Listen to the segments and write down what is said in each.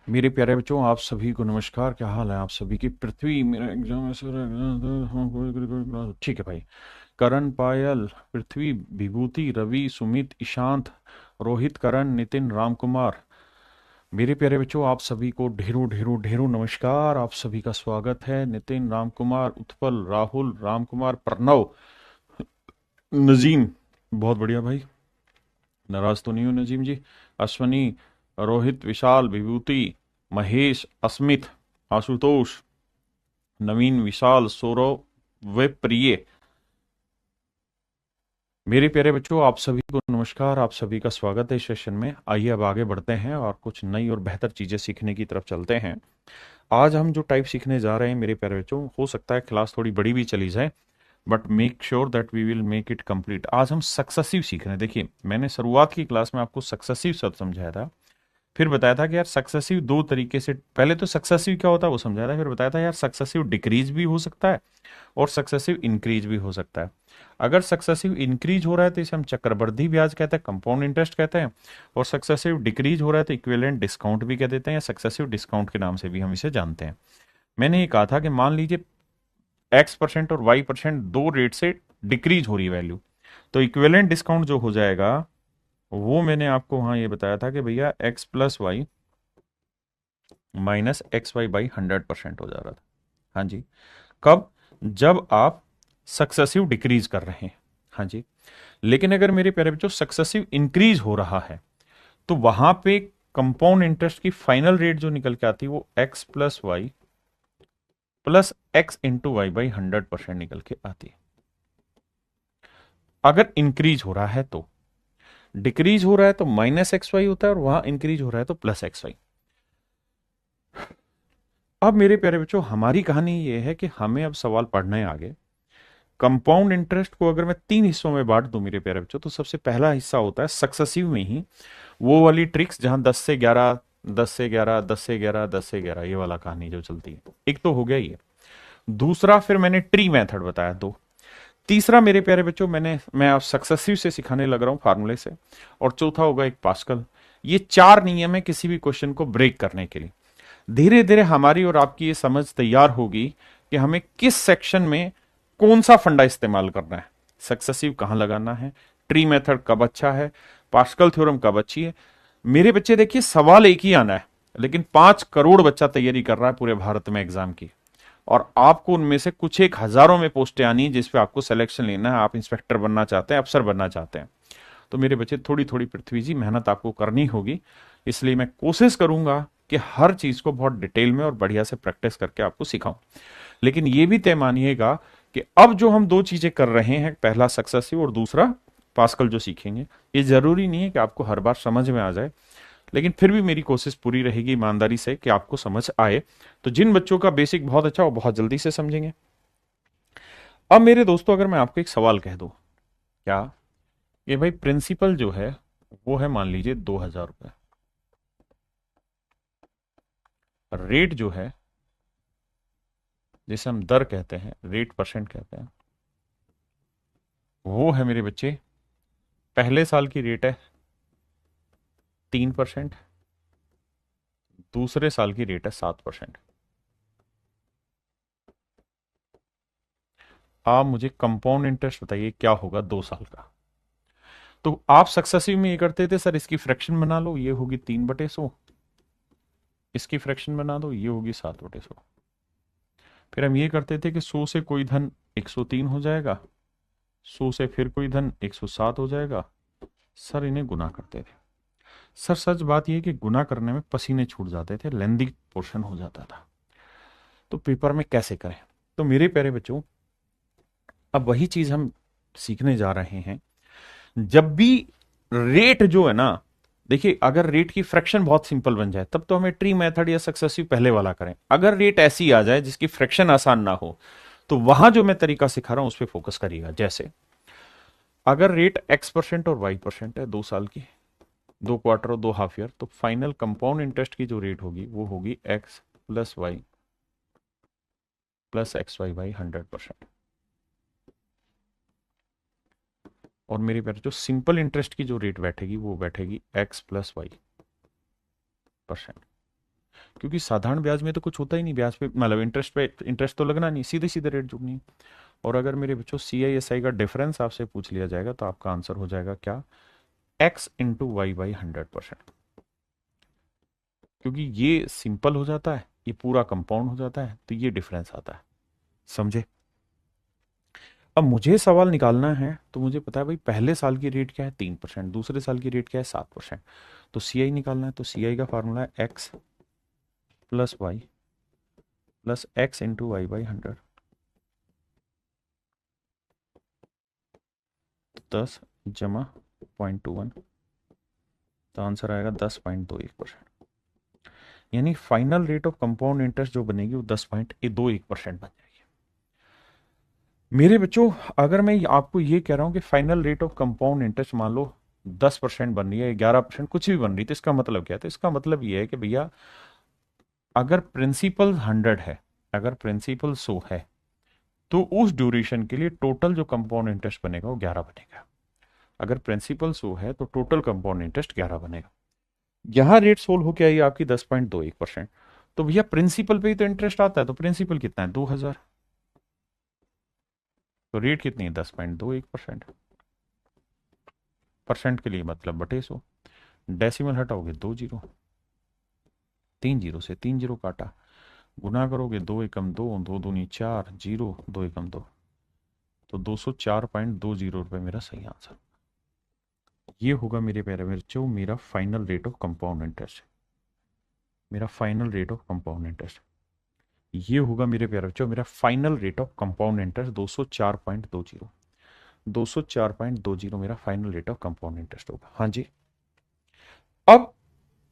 मेरे प्यारे बच्चों, आप सभी को नमस्कार। क्या हाल है आप सभी की? पृथ्वी, मेरा एग्जाम ऐसा ठीक है भाई। करण, पायल, पृथ्वी, विभूति, रवि, सुमित, ईशांत, रोहित, करण, नितिन, रामकुमार। मेरे प्यारे बच्चों, आप सभी को ढेरों ढेरों ढेरों नमस्कार। आप सभी का स्वागत है। नितिन, रामकुमार, उत्पल, राहुल, रामकुमार, प्रणव, नजीम। बहुत बढ़िया भाई। नाराज तो नहीं हो नजीम जी? अश्वनी, रोहित, विशाल, विभूति, महेश, अस्मित, आशुतोष, नवीन, विशाल, सौरव, वे प्रिय। मेरे प्यारे बच्चों, आप सभी को नमस्कार। आप सभी का स्वागत है इस सेशन में। आइए अब आगे बढ़ते हैं और कुछ नई और बेहतर चीजें सीखने की तरफ चलते हैं। आज हम जो टाइप सीखने जा रहे हैं मेरे प्यारे बच्चों, हो सकता है क्लास थोड़ी बड़ी भी चली जाए, but make sure that we will make it complete. आज हम सक्सेसिव सीख रहे हैं। देखिए, मैंने शुरुआत की क्लास में आपको सक्सेसिव शब्द समझाया था, फिर बताया था कि यार सक्सेसिव दो तरीके से, पहले तो सक्सेसिव क्या होता है वो समझाया था, फिर बताया था यार सक्सेसिव डिक्रीज भी हो सकता है और सक्सेसिव इंक्रीज भी हो सकता है। अगर सक्सेसिव इंक्रीज हो रहा है तो इसे हम चक्रवृद्धि ब्याज कहते हैं, कंपाउंड इंटरेस्ट कहते हैं, और सक्सेसिव डिक्रीज हो रहा है तो इक्विवेलेंट डिस्काउंट भी कह देते हैं, या सक्सेसिव डिस्काउंट के नाम से भी हम इसे जानते हैं। मैंने ये कहा था कि मान लीजिए X% और Y% दो रेट से डिक्रीज हो रही है वैल्यू, तो इक्विवेलेंट डिस्काउंट जो हो जाएगा वो मैंने आपको वहां ये बताया था कि भैया X+Y -XY/100% हो जा रहा था। हाँ जी। कब? जब आप सक्सेसिव डिक्रीज कर रहे हैं। हाँ जी। लेकिन अगर मेरे प्यारे बच्चों सक्सेसिव इंक्रीज हो रहा है तो वहां पे कंपाउंड इंटरेस्ट की फाइनल रेट जो निकल के आती है वो X+Y+X×Y/100% निकल के आती है। अगर इंक्रीज हो रहा है तो, डिक्रीज हो रहा है तो -XY होता है और वहां इंक्रीज हो रहा है तो +XY। अब मेरे प्यारे बच्चों, हमारी कहानी ये है कि हमें अब सवाल पढ़ना है आगे। कंपाउंड इंटरेस्ट को अगर मैं तीन हिस्सों में बांट दूं मेरे प्यारे बच्चों, तो सबसे पहला हिस्सा होता है सक्सेसिव में ही वो वाली ट्रिक्स जहां 10 से 11, 10 से 11, 10 से 11, 10 से 11, ये वाला कहानी जो चलती है। एक तो हो गया ये। दूसरा, फिर मैंने ट्री मेथड बताया दो। तीसरा मेरे प्यारे बच्चों, मैं आप सक्सेसिव से सिखाने लग रहा हूं, फार्मूले से। और चौथा होगा एक पास्कल। ये चार नियम है किसी भी क्वेश्चन को ब्रेक करने के लिए। धीरे धीरे हमारी और आपकी ये समझ तैयार होगी कि हमें किस सेक्शन में कौन सा फंडा इस्तेमाल करना है, सक्सेसिव कहां लगाना है, ट्री मेथड कब अच्छा है, पास्कल थ्योरम कब अच्छी है। मेरे बच्चे देखिए, सवाल एक ही आना है, लेकिन 5 करोड़ बच्चा तैयारी कर रहा है पूरे भारत में एग्जाम की, और आपको उनमें से कुछ एक हजारों में पोस्टें आनी है जिसपे आपको सिलेक्शन लेना है। आप इंस्पेक्टर बनना चाहते हैं, अफसर बनना चाहते हैं, तो मेरे बच्चे थोड़ी थोड़ी पृथ्वी जी मेहनत आपको करनी होगी। इसलिए मैं कोशिश करूंगा कि हर चीज को बहुत डिटेल में और बढ़िया से प्रैक्टिस करके आपको सिखाऊं। लेकिन ये भी तय मानिएगा कि अब जो हम दो चीजें कर रहे हैं, पहला सक्सेसिव और दूसरा पास्कल जो सीखेंगे, ये जरूरी नहीं है कि आपको हर बार समझ में आ जाए, लेकिन फिर भी मेरी कोशिश पूरी रहेगी ईमानदारी से कि आपको समझ आए। तो जिन बच्चों का बेसिक बहुत अच्छा, वो बहुत जल्दी से समझेंगे। अब मेरे दोस्तों, अगर मैं आपको एक सवाल कह दूं, क्या ये भाई प्रिंसिपल जो है वो है मान लीजिए 2,000 रुपए, रेट जो है जिसे हम दर कहते हैं, रेट परसेंट कहते हैं, वो है मेरे बच्चे, पहले साल की रेट है 3%, दूसरे साल की रेट है 7%। आप मुझे कंपाउंड इंटरेस्ट बताइए क्या होगा 2 साल का? तो आप सक्सेसिव में ये करते थे, सर इसकी फ्रैक्शन बना लो, ये होगी 3/100, इसकी फ्रैक्शन बना दो, ये होगी 7/100। फिर हम ये करते थे कि 100 से कोई धन 103 हो जाएगा, 100 से फिर कोई धन 107 हो जाएगा। सर इन्हें गुना करते थे। सर सच बात यह है कि गुना करने में पसीने छूट जाते थे, लेंदी पोर्शन हो जाता था, तो पेपर में कैसे करें? तो मेरे प्यारे बच्चों, अब वही चीज हम सीखने जा रहे हैं। जब भी रेट जो है ना, देखिए अगर रेट की फ्रैक्शन बहुत सिंपल बन जाए तब तो हमें ट्री मेथड या सक्सेसिव पहले वाला करें। अगर रेट ऐसी आ जाए जिसकी फ्रैक्शन आसान ना हो, तो वहां जो मैं तरीका सिखा रहा हूं उस पर फोकस करिएगा। जैसे अगर रेट X% और Y% है 2 साल की, 2 क्वार्टर और 2 हाफ ईयर, तो फाइनल कंपाउंड इंटरेस्ट की जो रेट होगी वो होगी X+Y+XY/100%। और मेरे प्यारे जो सिंपल इंटरेस्ट की जो रेट बैठेगी वो बैठेगी X+Y%। क्योंकि साधारण ब्याज में तो कुछ होता ही नहीं, ब्याज पे मतलब इंटरेस्ट पे इंटरेस्ट तो लगना नहीं, सीधे सीधे रेट जुड़नी है। और अगर मेरे बच्चों CISI का डिफरेंस आपसे पूछ लिया जाएगा तो आपका आंसर हो जाएगा क्या, x इंटू वाई बाई 100%। क्योंकि ये सिंपल हो जाता है, ये पूरा कंपाउंड हो जाता है, तो ये डिफरेंस आता है। समझे? अब मुझे सवाल निकालना है तो मुझे पता है भाई पहले साल की रेट क्या है 3%, दूसरे साल की रेट क्या है 7%। तो CI निकालना है, तो CI का फार्मूला है x plus y plus x into y by 100। 10 जमा 0.21, तो आंसर आएगा 10.21%। यानी final rate of compound interest जो बनेगी वो 10.21% बन जाएगी। मेरे बच्चों, अगर मैं आपको ये कह रहा हूं कि final rate of compound interest मान लो 10% बन रही है, 11%, कुछ भी बन रही, तो इसका मतलब क्या है? तो इसका मतलब ये है कि भैया अगर प्रिंसिपल 100 है, अगर प्रिंसिपल 100 है, तो उस ड्यूरेशन के लिए टोटल जो कंपाउंड इंटरेस्ट बनेगा वो 11 बनेगा। अगर प्रिंसिपल 100 है तो टोटल कंपाउंड इंटरेस्ट 11 बनेगा। यहां रेट सोल्व होकर आई आपकी 10.21%। तो भैया प्रिंसिपल पे ही तो इंटरेस्ट आता है, तो प्रिंसिपल कितना है 2000, तो रेट कितनी है 10.21%। परसेंट के लिए मतलब बटे 100, डेसिमल हटाओगे 2 जीरो, 3 जीरो से 3 जीरो काटा, गुना करोगे 2 एकम 2, 2 दूनी 4, जीरो 2 एकम 2, तो 204.20 रुपए मेरा सही आंसर। ये होगा मेरे प्यारे बच्चों मेरा final rate of compound interest, मेरा final rate of compound interest. ये होगा मेरे प्यारे बच्चों मेरा final rate of compound interest 204.20, 204.20 मेरा final rate of compound interest होगा। हाँ जी। अब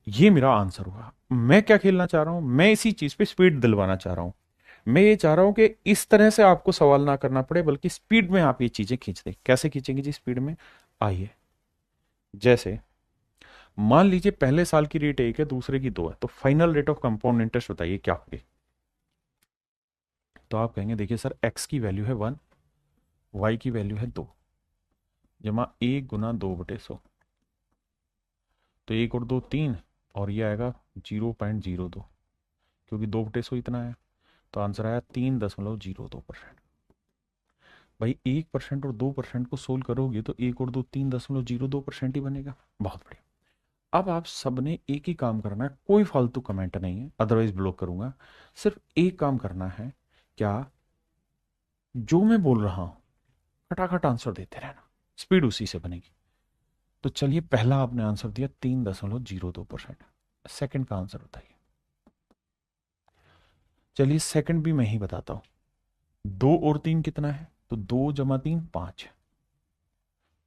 ये मेरा आंसर होगा। मैं क्या खेलना चाह रहा हूं, मैं इसी चीज पे स्पीड दिलवाना चाह रहा हूं। मैं ये चाह रहा हूं कि इस तरह से आपको सवाल ना करना पड़े, बल्कि स्पीड में आप ये चीजें खींच दें। कैसे खींचेंगे जी स्पीड में? आइए, जैसे मान लीजिए पहले साल की रेट 1 है, दूसरे की 2 है, तो final rate of compound interest बताइए क्या होगी? तो आप कहेंगे देखिए सर, एक्स की वैल्यू है 1, वाई की वैल्यू है 2, जमा 1 गुना 2/100, तो 1 और 2 3, और ये आएगा 0.02, क्योंकि 2/100 इतना है, तो आंसर आया 3.02%। भाई 1% और 2% को सोल्व करोगे तो 1 और 2 3.02% ही बनेगा। बहुत बढ़िया। अब आप सबने एक ही काम करना है, कोई फालतू कमेंट नहीं है, अदरवाइज ब्लॉक करूंगा। सिर्फ एक काम करना है, क्या? जो मैं बोल रहा हूं फटाफट आंसर देते रहना, स्पीड उसी से बनेगी। तो चलिए, पहला आपने आंसर दिया 3.02%, सेकंड का आंसर बताइए। चलिए सेकंड भी मैं ही बताता हूं। 2 और 3 कितना है? तो 2 जमा 3 5,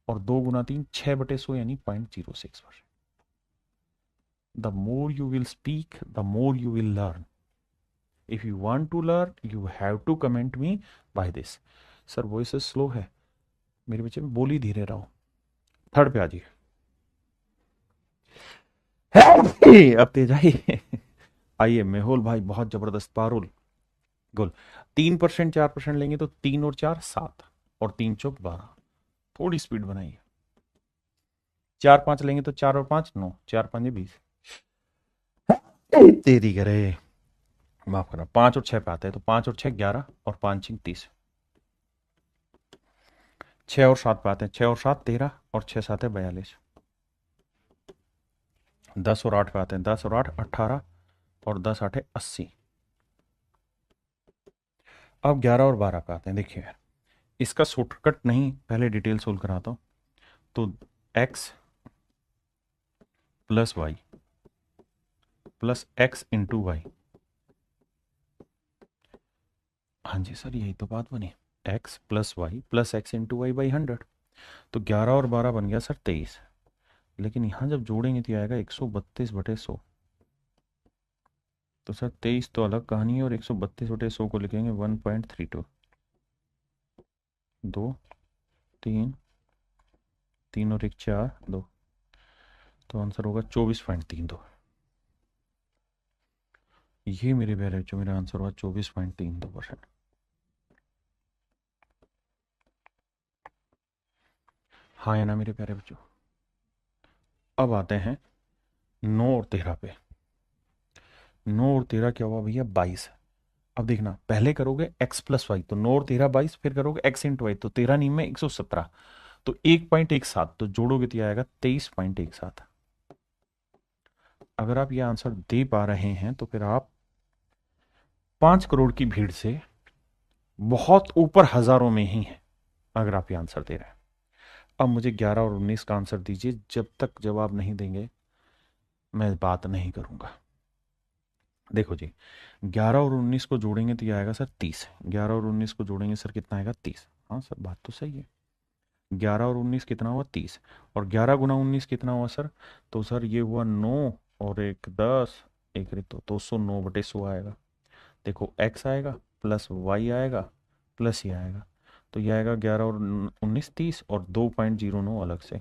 और 2 गुना 3 6/100, यानी 0.06%। The more you will speak the more you will learn. If you want to learn you have to comment me by this. Sir voice slow है मेरे बच्चे में, बोली धीरे रहो। थर्ड पे आ जाइए। अब तेज आइए। आइए मेहुल भाई, बहुत जबरदस्त पारुल गुल। 3% 4% लेंगे तो 3 और 4 7, और 3 चौक 12। थोड़ी स्पीड बनाइए। 4 5 लेंगे तो 4 और 5 9, 4 5 20। तेरी करे, माफ करना। 5 और 6 पे आते हैं, तो 5 और 6 11, और 5 6 30। 6 और 7 पे आते हैं, 6 और 7 13, और 6 7 है 42। 10 और 8 पे आते हैं, 10 और 8 18, और 10 8 है 80। अब 11 और 12 पे आते हैं। देखिए यार, इसका शॉर्टकट नहीं, पहले डिटेल सोल्व कराता हूं। तो x plus y plus x into y. हाँ जी सर, यही तो बात बनी। x plus y plus x into y by 100। तो 11 और 12 बन गया सर 23। लेकिन यहां जब जोड़ेंगे तो आएगा 132/100। तो सर 23 तो अलग कहानी है, और 132/100 को लिखेंगे 1.32। 2 3, 3 और 1 4 2, तो आंसर होगा 24.32। ये मेरे प्यारे बच्चों मेरा आंसर हुआ 24.32%। हाँ या ना मेरे प्यारे बच्चों? अब आते हैं 9 और 13 पे। 9 और 13 क्या हुआ भैया 22। अब देखना पहले करोगे x प्लस वाई तो 9 और 13 22, फिर करोगे x इंटू वाई तो 13 नी में 117, तो 1.17 तो जोड़ोगे तो ये आएगा 23.17। अगर आप ये आंसर दे पा रहे हैं तो फिर आप 5 करोड़ की भीड़ से बहुत ऊपर हजारों में ही हैं, अगर आप ये आंसर दे रहे हैं। अब मुझे 11 और 19 का आंसर दीजिए, जब तक जवाब नहीं देंगे मैं बात नहीं करूंगा। देखो जी, 11 और 19 को जोड़ेंगे तो ये आएगा सर 30। 11 और 19 को जोड़ेंगे सर कितना आएगा 30। हाँ सर बात तो सही है। 11 और 19 कितना हुआ 30, और 11 गुना 19 कितना हुआ सर, तो सर ये हुआ 9 और एक 10, एक रितो 209/100 आएगा। देखो x आएगा प्लस y आएगा प्लस ये आएगा, तो ये आएगा 11 और 19 30 और 2.09 अलग से,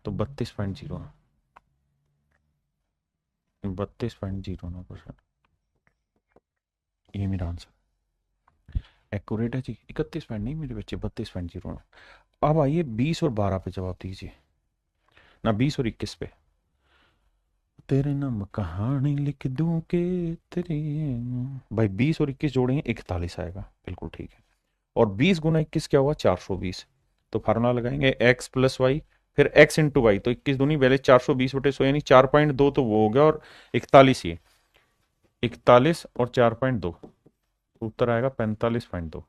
तो 32.09%। ये मेरा आंसर एक्यूरेट है जी। 31 पॉइंट नहीं मेरे बच्चे, 32.09। अब आइए 20 और 12 पे जवाब दीजिए, ना 20 और 21 पे। तेरे नाम कहानी लिख दूं के तेरे, भाई 20 और 21 जोड़ेंगे 41 आएगा, बिल्कुल ठीक है। और 20 गुना 21 क्या हुआ 420, तो फार्मूला लगाएंगे x प्लस वाई, फिर x इंटू वाई, तो 21 दूनी पहले 420/100 यानी 4.2 तो वो हो गया, और 41 ये 41 और 4.2, उत्तर आएगा 45.2।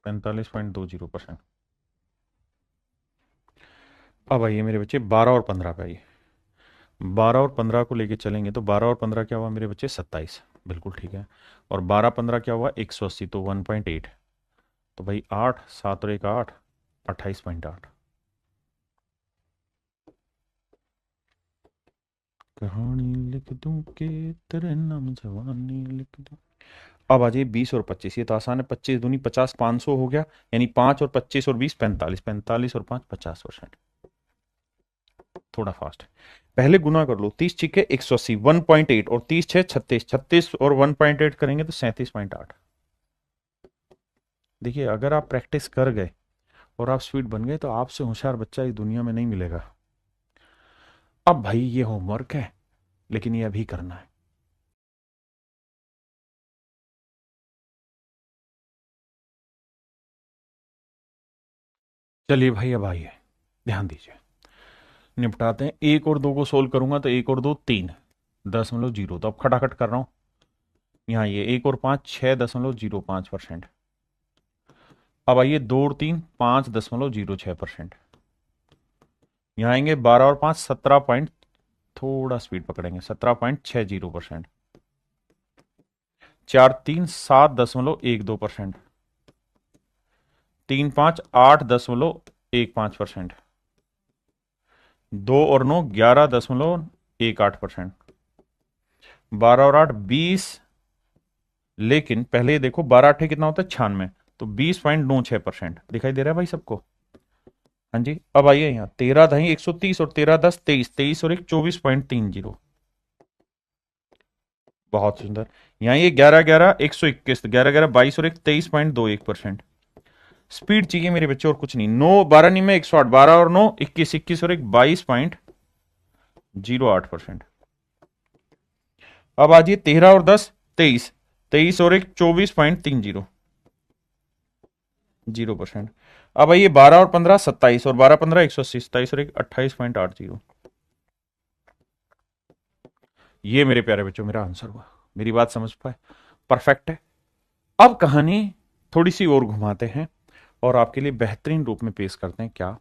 45.20%। अब आइए मेरे बच्चे 12 और 15 पे आइए। 12 और 15 को लेके चलेंगे तो 12 और 15 क्या हुआ मेरे बच्चे 27, बिल्कुल ठीक है। और 12 15 क्या हुआ 180, तो 1.8, तो भाई 8 7 और 1 8, 28.8। कहानी लिख दूं के तेरे नाम जवानी लिख दूं। अब आ जाइए 20 और 25, ये तो आसान है। 25 दूनी 50, 500 हो गया, यानी 5 और 25 और 20 45, 45 और 5 50%। थोड़ा फास्ट है, पहले गुना कर लो। 30 छीके 180 1.8, और 30 छः 36, 36 और 1.8 करेंगे तो 37.8। देखिए अगर आप प्रैक्टिस कर गए और आप स्पीड बन गए तो आपसे होशियार बच्चा इस दुनिया में नहीं मिलेगा। अब भाई ये होमवर्क है, लेकिन ये अभी करना है। चलिए भाई अब आइए, ध्यान दीजिए, निपटाते हैं। 1 और 2 को सोल्व करूंगा तो 1 और 2 3.0, तो अब खटाखट कर रहा हूं। यहाँ ये 1 और 5 6.05%। अब आइए 2 और 3 5.06%। यहाँ आएंगे 12 और 5 17 पॉइंट, थोड़ा स्पीड पकड़ेंगे, 17.60%। 4 3 7.12%। 3 5 8.15%। 2 और 9 11.18%। 12 और 8 20, लेकिन पहले देखो 12 8 कितना होता है 96, तो 20.96% दिखाई दे रहा है भाई सबको। हाँ जी, अब आइए यहाँ 13 दही 130 और 13 10 23, 23 और 1 24.30। बहुत सुंदर। यहाँ ये 11 11 121, 11 11 22 और 1 23.21%। स्पीड चाहिए मेरे बच्चे और कुछ नहीं। 9 12 नहीं में 108, 12 और 9 21, 21 और 1 22.08%। अब आजिए 13 और 10 23, 23 और 1 24.30%। अब आइए 12 और 15 27, और 12 15 180, 27 और 1 28.80। ये मेरे प्यारे बच्चों मेरा आंसर हुआ। मेरी बात समझ पाए, परफेक्ट है। अब कहानी थोड़ी सी और घुमाते हैं और आपके लिए बेहतरीन रूप में पेश करते हैं। क्या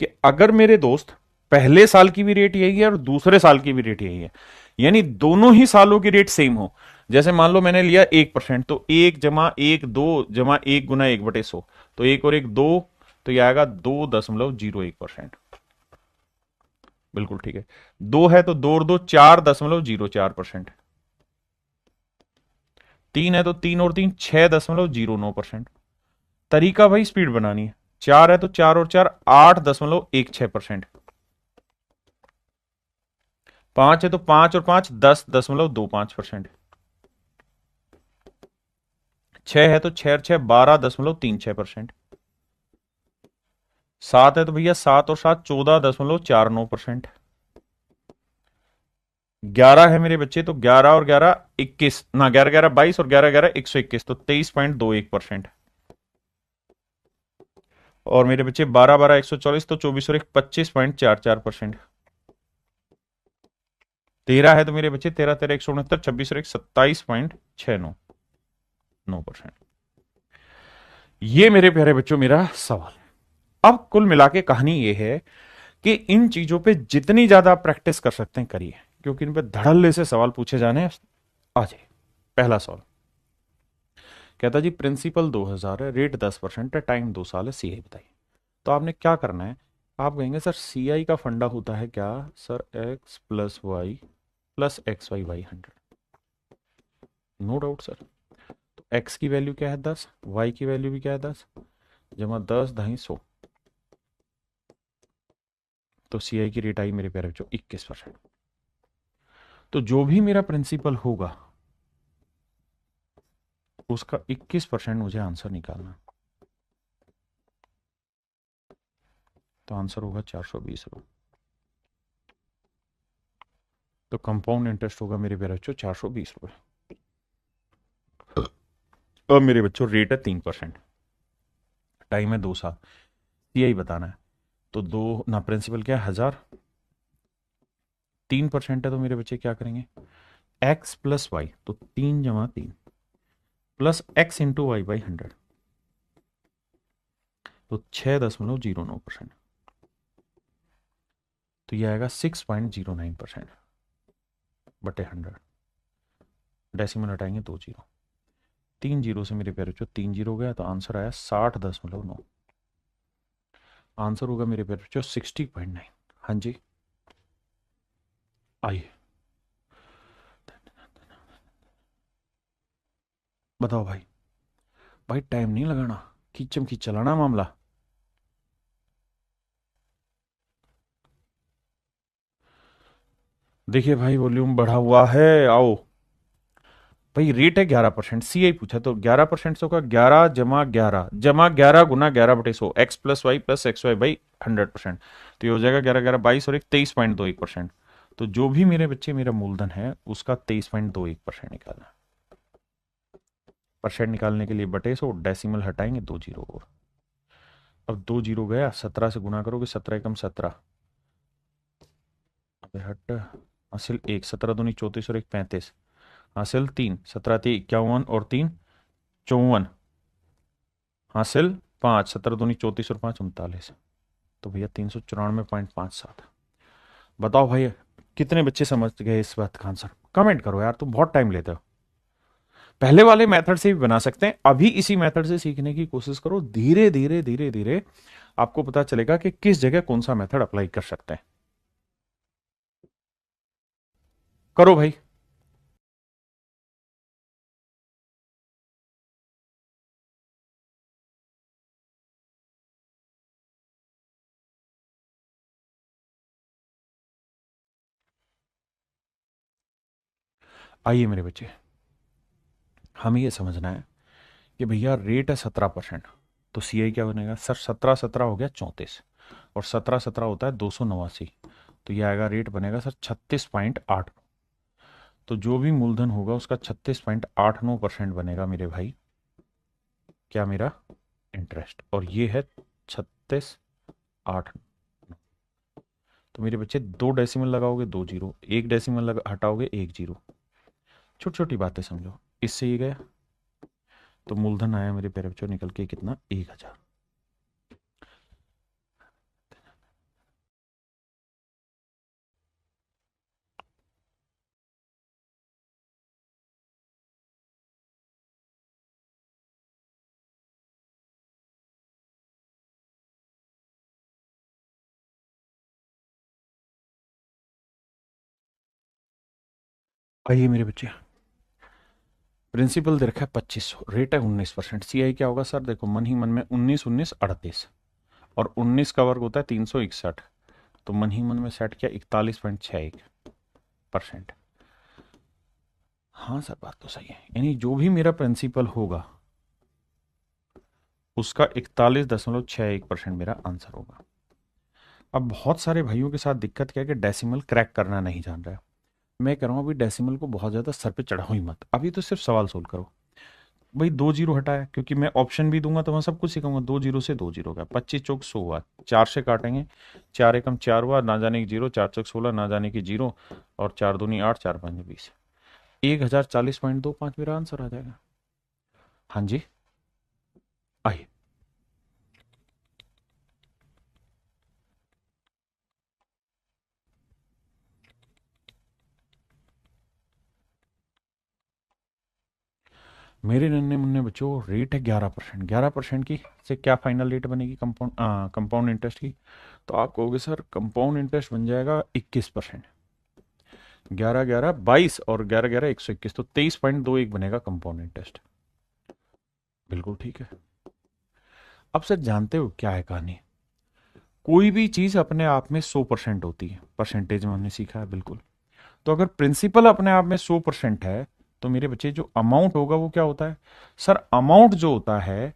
कि अगर मेरे दोस्त पहले साल की भी रेट यही है और दूसरे साल की भी रेट यही है, यानी दोनों ही सालों की रेट सेम हो। जैसे मान लो मैंने लिया 1%, तो 1 जमा 1 2 जमा 1 बटे 100, तो 1 और 1 2, तो यह आएगा 2.01%। बिल्कुल ठीक है। 2 है तो 2 और 2 4.04%। 3 है तो 3 और 3 6.09%। तरीका भाई स्पीड बनानी है। 4 है तो 4 और 4 8.16%। 5 है तो 5 और 5 10.25%। 6 है तो 6 और 6 12.36%। 7 है तो भैया 7 और 7 14.49%। 11 है मेरे बच्चे, तो 11 और 11 21 ना, 11 11 22 और 11 11 121, तो 23.21%। और मेरे बच्चे 12 12 144, तो 24 और 1 25.44%। 13 है तो मेरे बच्चे 13 13 169, 26 और 1 27.69%। ये मेरे प्यारे बच्चों मेरा सवाल। अब कुल मिला के कहानी ये है कि इन चीजों पे जितनी ज्यादा आप प्रैक्टिस कर सकते हैं करिए, क्योंकि इन पे धड़ल्ले से सवाल पूछे जाने हैं। आ जाइए, पहला सवाल कहता जी प्रिंसिपल 2000 है, रेट 10% है, टाइम 2 साल है, सीआई बताइए। तो आपने क्या करना है, आप कहेंगे सर सीआई का फंडा होता है क्या, sir x plus y plus x y by 100। No doubt sir. तो एक्स की वैल्यू क्या है 10, वाई की वैल्यू भी क्या है 10, जमा 10 250, तो सीआई की रेट आई मेरे प्यारे बच्चों 21%। तो जो भी मेरा प्रिंसिपल होगा उसका 21% मुझे आंसर निकालना। तो आंसर होगा 420 रुपये। तो कंपाउंड इंटरेस्ट होगा मेरे प्यारे बच्चों 420 रुपये। अब मेरे बच्चों रेट है 3%, टाइम है 2 साल, सीआई बताना है। तो दो ना, प्रिंसिपल क्या है 1000, 3% है तो मेरे बच्चे क्या करेंगे, एक्स प्लस वाई, तो 3 जमा 3 plus x into y by 100, तो 6.09%। तो ये आएगा 6.09% बटे 100। डेसिमल हटाएंगे 2 जीरो, 3 जीरो से मेरे प्यारे बच्चों 3 जीरो गया, तो आंसर आया 60.9। आंसर होगा मेरे प्यारे बच्चों 60.9। हाँ जी, आइए बताओ भाई। भाई टाइम नहीं लगाना, खींचम खींच चलाना मामला। देखिए भाई वॉल्यूम बढ़ा हुआ है, आओ भाई। रेट है 11%, सीआई पूछा, तो 11% से होगा 11 जमा 11 x plus y plus x y by 100%। तो ये हो जाएगा 11 11 22 और एक 23.21%। तो जो भी मेरे बच्चे मेरा मूलधन है उसका 23.21% निकालना। परसेंट निकालने के लिए बटे 100, डेसिमल हटाएंगे 2 जीरो और। अब 2 जीरो गया, 17 से गुना करोगे, 17 एकम 17, अबे हट, हासिल 1, 17 दूनी 34 और एक 35, हासिल 3, 17 3 51 और 3 54, हासिल 5, 17 दूनी 34 और 5 39। तो भैया 394.57। बताओ भाई कितने बच्चे समझ गए इस बात का आंसर, कमेंट करो यार, तुम बहुत टाइम लेते हो। पहले वाले मेथड से भी बना सकते हैं, अभी इसी मेथड से सीखने की कोशिश करो, धीरे धीरे धीरे धीरे आपको पता चलेगा कि किस जगह कौन सा मेथड अप्लाई कर सकते हैं। करो भाई। आइए मेरे बच्चे, हमें यह समझना है कि भैया रेट है 17%, तो सीआई क्या बनेगा सर, 17 17 हो गया 34, और 17 17 होता है 289, तो ये आएगा रेट बनेगा सर 36.8। तो जो भी मूलधन होगा उसका 36.89% बनेगा मेरे भाई, क्या मेरा इंटरेस्ट, और ये है 36.8। तो मेरे बच्चे 2 डेसिमल लगाओगे 2 जीरो, 1 डेसिमल हटाओगे 1 जीरो, छोटी छोटी बातें समझो। इससे ये गया, तो मूलधन आया मेरे प्यारे बच्चों निकल के कितना, 1000। आइए मेरे बच्चे, प्रिंसिपल दे रखा है 2500, रेट है 19%, सीआई क्या होगा सर, देखो मन ही मन में 19 19 38, और 19 का वर्ग होता है 361, तो मन ही मन में सेट किया 41.61%। हाँ सर बात तो सही है, यानी जो भी मेरा प्रिंसिपल होगा उसका 41.61% मेरा आंसर होगा। अब बहुत सारे भाइयों के साथ दिक्कत क्या है कि डेसिमल क्रैक करना नहीं जान रहा है। मैं कह रहा हूँ अभी डेसिमल को बहुत ज्यादा सर पे चढ़ाओ ही मत, अभी तो सिर्फ सवाल सोल्व करो। भाई 2 जीरो हटाया, क्योंकि मैं ऑप्शन भी दूंगा तो मैं सब कुछ सिखाऊंगा। 2 जीरो से 2 जीरो का 25 चौक 100 हुआ, 4 से काटेंगे, 4 एकम 4 हुआ, ना जाने की जीरो, 4 चौक 16, ना जाने की जीरो, और 4 दूनी 8, 4 पंजे 20, 1040.25 मेरा आंसर आ जाएगा। हाँ जी, आइए। मेरे नन्हे मुन्ने बच्चों, रेट है 11%। 11% की से क्या फाइनल रेट बनेगी कंपाउंड इंटरेस्ट की? तो आप कहोगे सर कंपाउंड इंटरेस्ट बन जाएगा 21%। 11 11 22 और 11 11 121, तो 23.21 बनेगा कंपाउंड इंटरेस्ट। बिल्कुल ठीक है। अब सर जानते हो क्या है कहानी? कोई भी चीज अपने आप में 100% होती है, परसेंटेज में हमने सीखा है बिल्कुल। तो अगर प्रिंसिपल अपने आप में 100% है, तो मेरे बच्चे जो अमाउंट होगा वो क्या होता है? सर अमाउंट जो होता है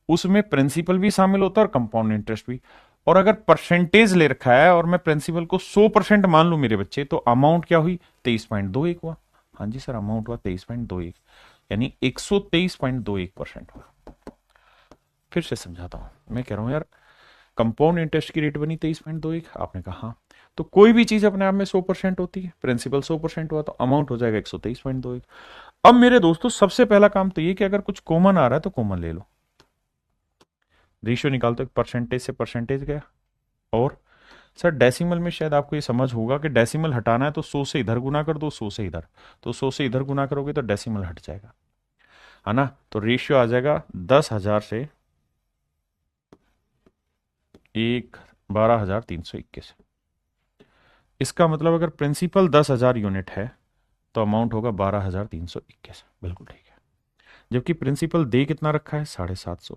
उसमें प्रिंसिपल भी शामिल होता है और कंपाउंड इंटरेस्ट भी। और अगर परसेंटेज ले रखा है और मैं प्रिंसिपल को 100% मान लू मेरे बच्चे, तो अमाउंट क्या हुई? 23.21 हुआ। हाँ जी सर, अमाउंट हुआ 23.21, यानी 123.21% हुआ। फिर से समझाता हूं, मैं कह रहा हूं यार कंपाउंड इंटरेस्ट की रेट बनी 23.21, आपने कहा हाँ। तो कोई भी चीज अपने आप में 100% होती है, प्रिंसिपल 100% हुआ तो अमाउंट हो जाएगा 123.21। अब मेरे दोस्तों सबसे पहला काम तो ये कि अगर कुछ कॉमन आ रहा है तो कॉमन ले लो। रेशियो निकालते परसेंटेज से परसेंटेज गया। और सर डेसिमल में शायद आपको ये समझ होगा कि डेसिमल हटाना है तो 100 से इधर गुना कर दो, 100 से इधर। तो 100 से इधर गुना करोगे तो डेसिमल हट जाएगा, है ना? तो रेशियो आ जाएगा 10,000 से 12,321। इसका मतलब अगर प्रिंसिपल 10,000 यूनिट है तो अमाउंट होगा 12,321। बिल्कुल ठीक है। जबकि प्रिंसिपल दे कितना रखा है? 750।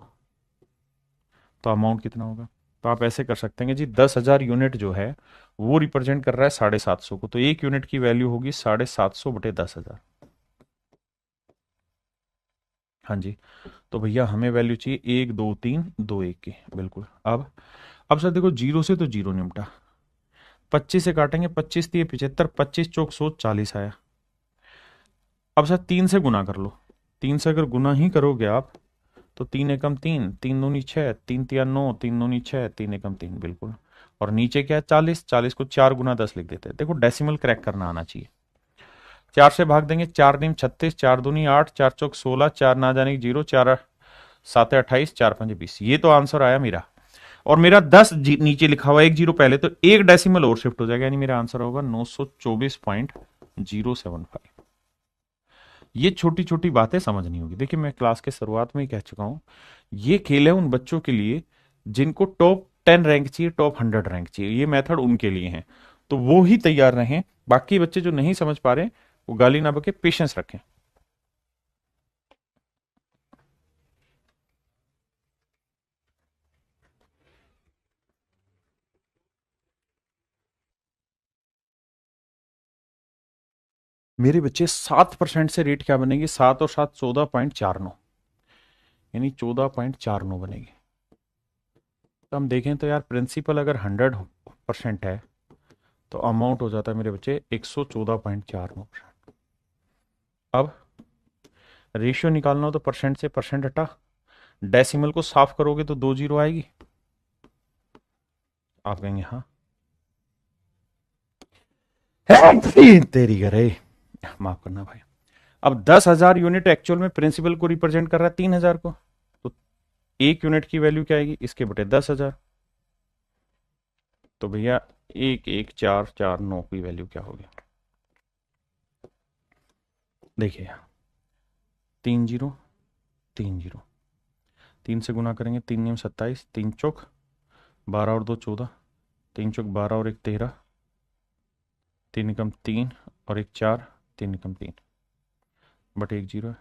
तो अमाउंट कितना होगा? तो आप ऐसे कर सकते हैं कि जी 10,000 यूनिट जो है वो रिप्रेजेंट कर रहा है 750 को, तो एक यूनिट की वैल्यू होगी 750 बटे 10,000। हाँ जी। तो भैया हमें वैल्यू चाहिए 1 2 3 2 1 की। बिल्कुल। अब सर देखो, जीरो से तो जीरो निपटा, 25 से काटेंगे, 25 3 75, 25 चौक 100, 40 आया। अब सर 3 से गुना कर लो। 3 से अगर गुना ही करोगे आप तो 3 एकम 3, 3 दूनी 6, 3 तिया 9, 3 दूनी 6, 3 एकम 3। बिल्कुल। और नीचे क्या है? 40। 40 को 4 गुना 10 लिख देते हैं। देखो डेसिमल क्रैक करना आना चाहिए। 4 से भाग देंगे, 4 दूनी 36, 4 दूनी 8, 4 चौक 16, 4 ना जाने की जीरो, 4 7 28, 4 5 20। ये तो आंसर आया मेरा। और मेरा 10 नीचे लिखा हुआ है, एक जीरो पहले, तो एक डेसिमल और शिफ्ट हो जाएगा, यानी मेरा आंसर होगा 924.075। ये छोटी छोटी बातें समझनी होगी। देखिए मैं क्लास के शुरुआत में ही कह चुका हूं, ये खेल है उन बच्चों के लिए जिनको टॉप 10 रैंक चाहिए, टॉप 100 रैंक चाहिए। ये मेथड उनके लिए है, तो वो ही तैयार रहें। बाकी बच्चे जो नहीं समझ पा रहे वो गाली ना बके, पेशेंस रखें। मेरे बच्चे 7% से रेट क्या बनेगी? 7 और 7 14.49, यानी 14.49 बनेगी। तो हम देखें तो यार प्रिंसिपल अगर 100% है तो अमाउंट हो जाता है मेरे बच्चे 114.49%। अब रेशियो निकालना हो तो परसेंट से परसेंट हटा, डेसिमल को साफ करोगे तो 2 जीरो आएगी। आप कहेंगे हाँ तेरी करे, माफ करना भाई। अब 10,000 यूनिट एक्चुअल में प्रिंसिपल को रिप्रेजेंट कर रहा है 3,000 को, तो एक यूनिट की वैल्यू क्या आएगी? इसके बटे 10,000। तो भैया 1 1 4 4 9 की वैल्यू क्या होगी? देखिए 3 जीरो 3 जीरो, 3 से गुना करेंगे, 3 दूनी 27, 3 चौक 12 और 2 14, 3 चौक 12 और 1 13, 3 एकम 3 और 1 4, 3 एकम 3 बटे 1 जीरो है,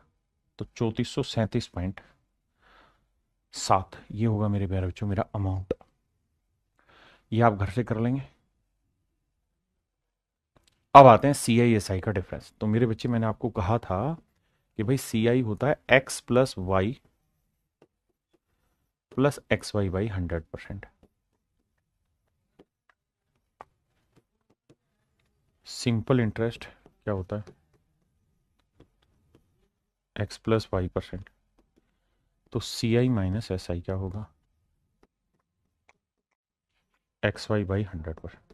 तो 3437। ये होगा मेरे प्यारे बच्चों मेरा अमाउंट। ये आप घर से कर लेंगे। अब आते हैं सी आई एस आई का डिफरेंस। तो मेरे बच्चे मैंने आपको कहा था कि भाई सी आई होता है x plus y plus x y by 100%। Simple interest क्या होता है? X plus y percent. तो C I minus S I क्या होगा? X y by 100%।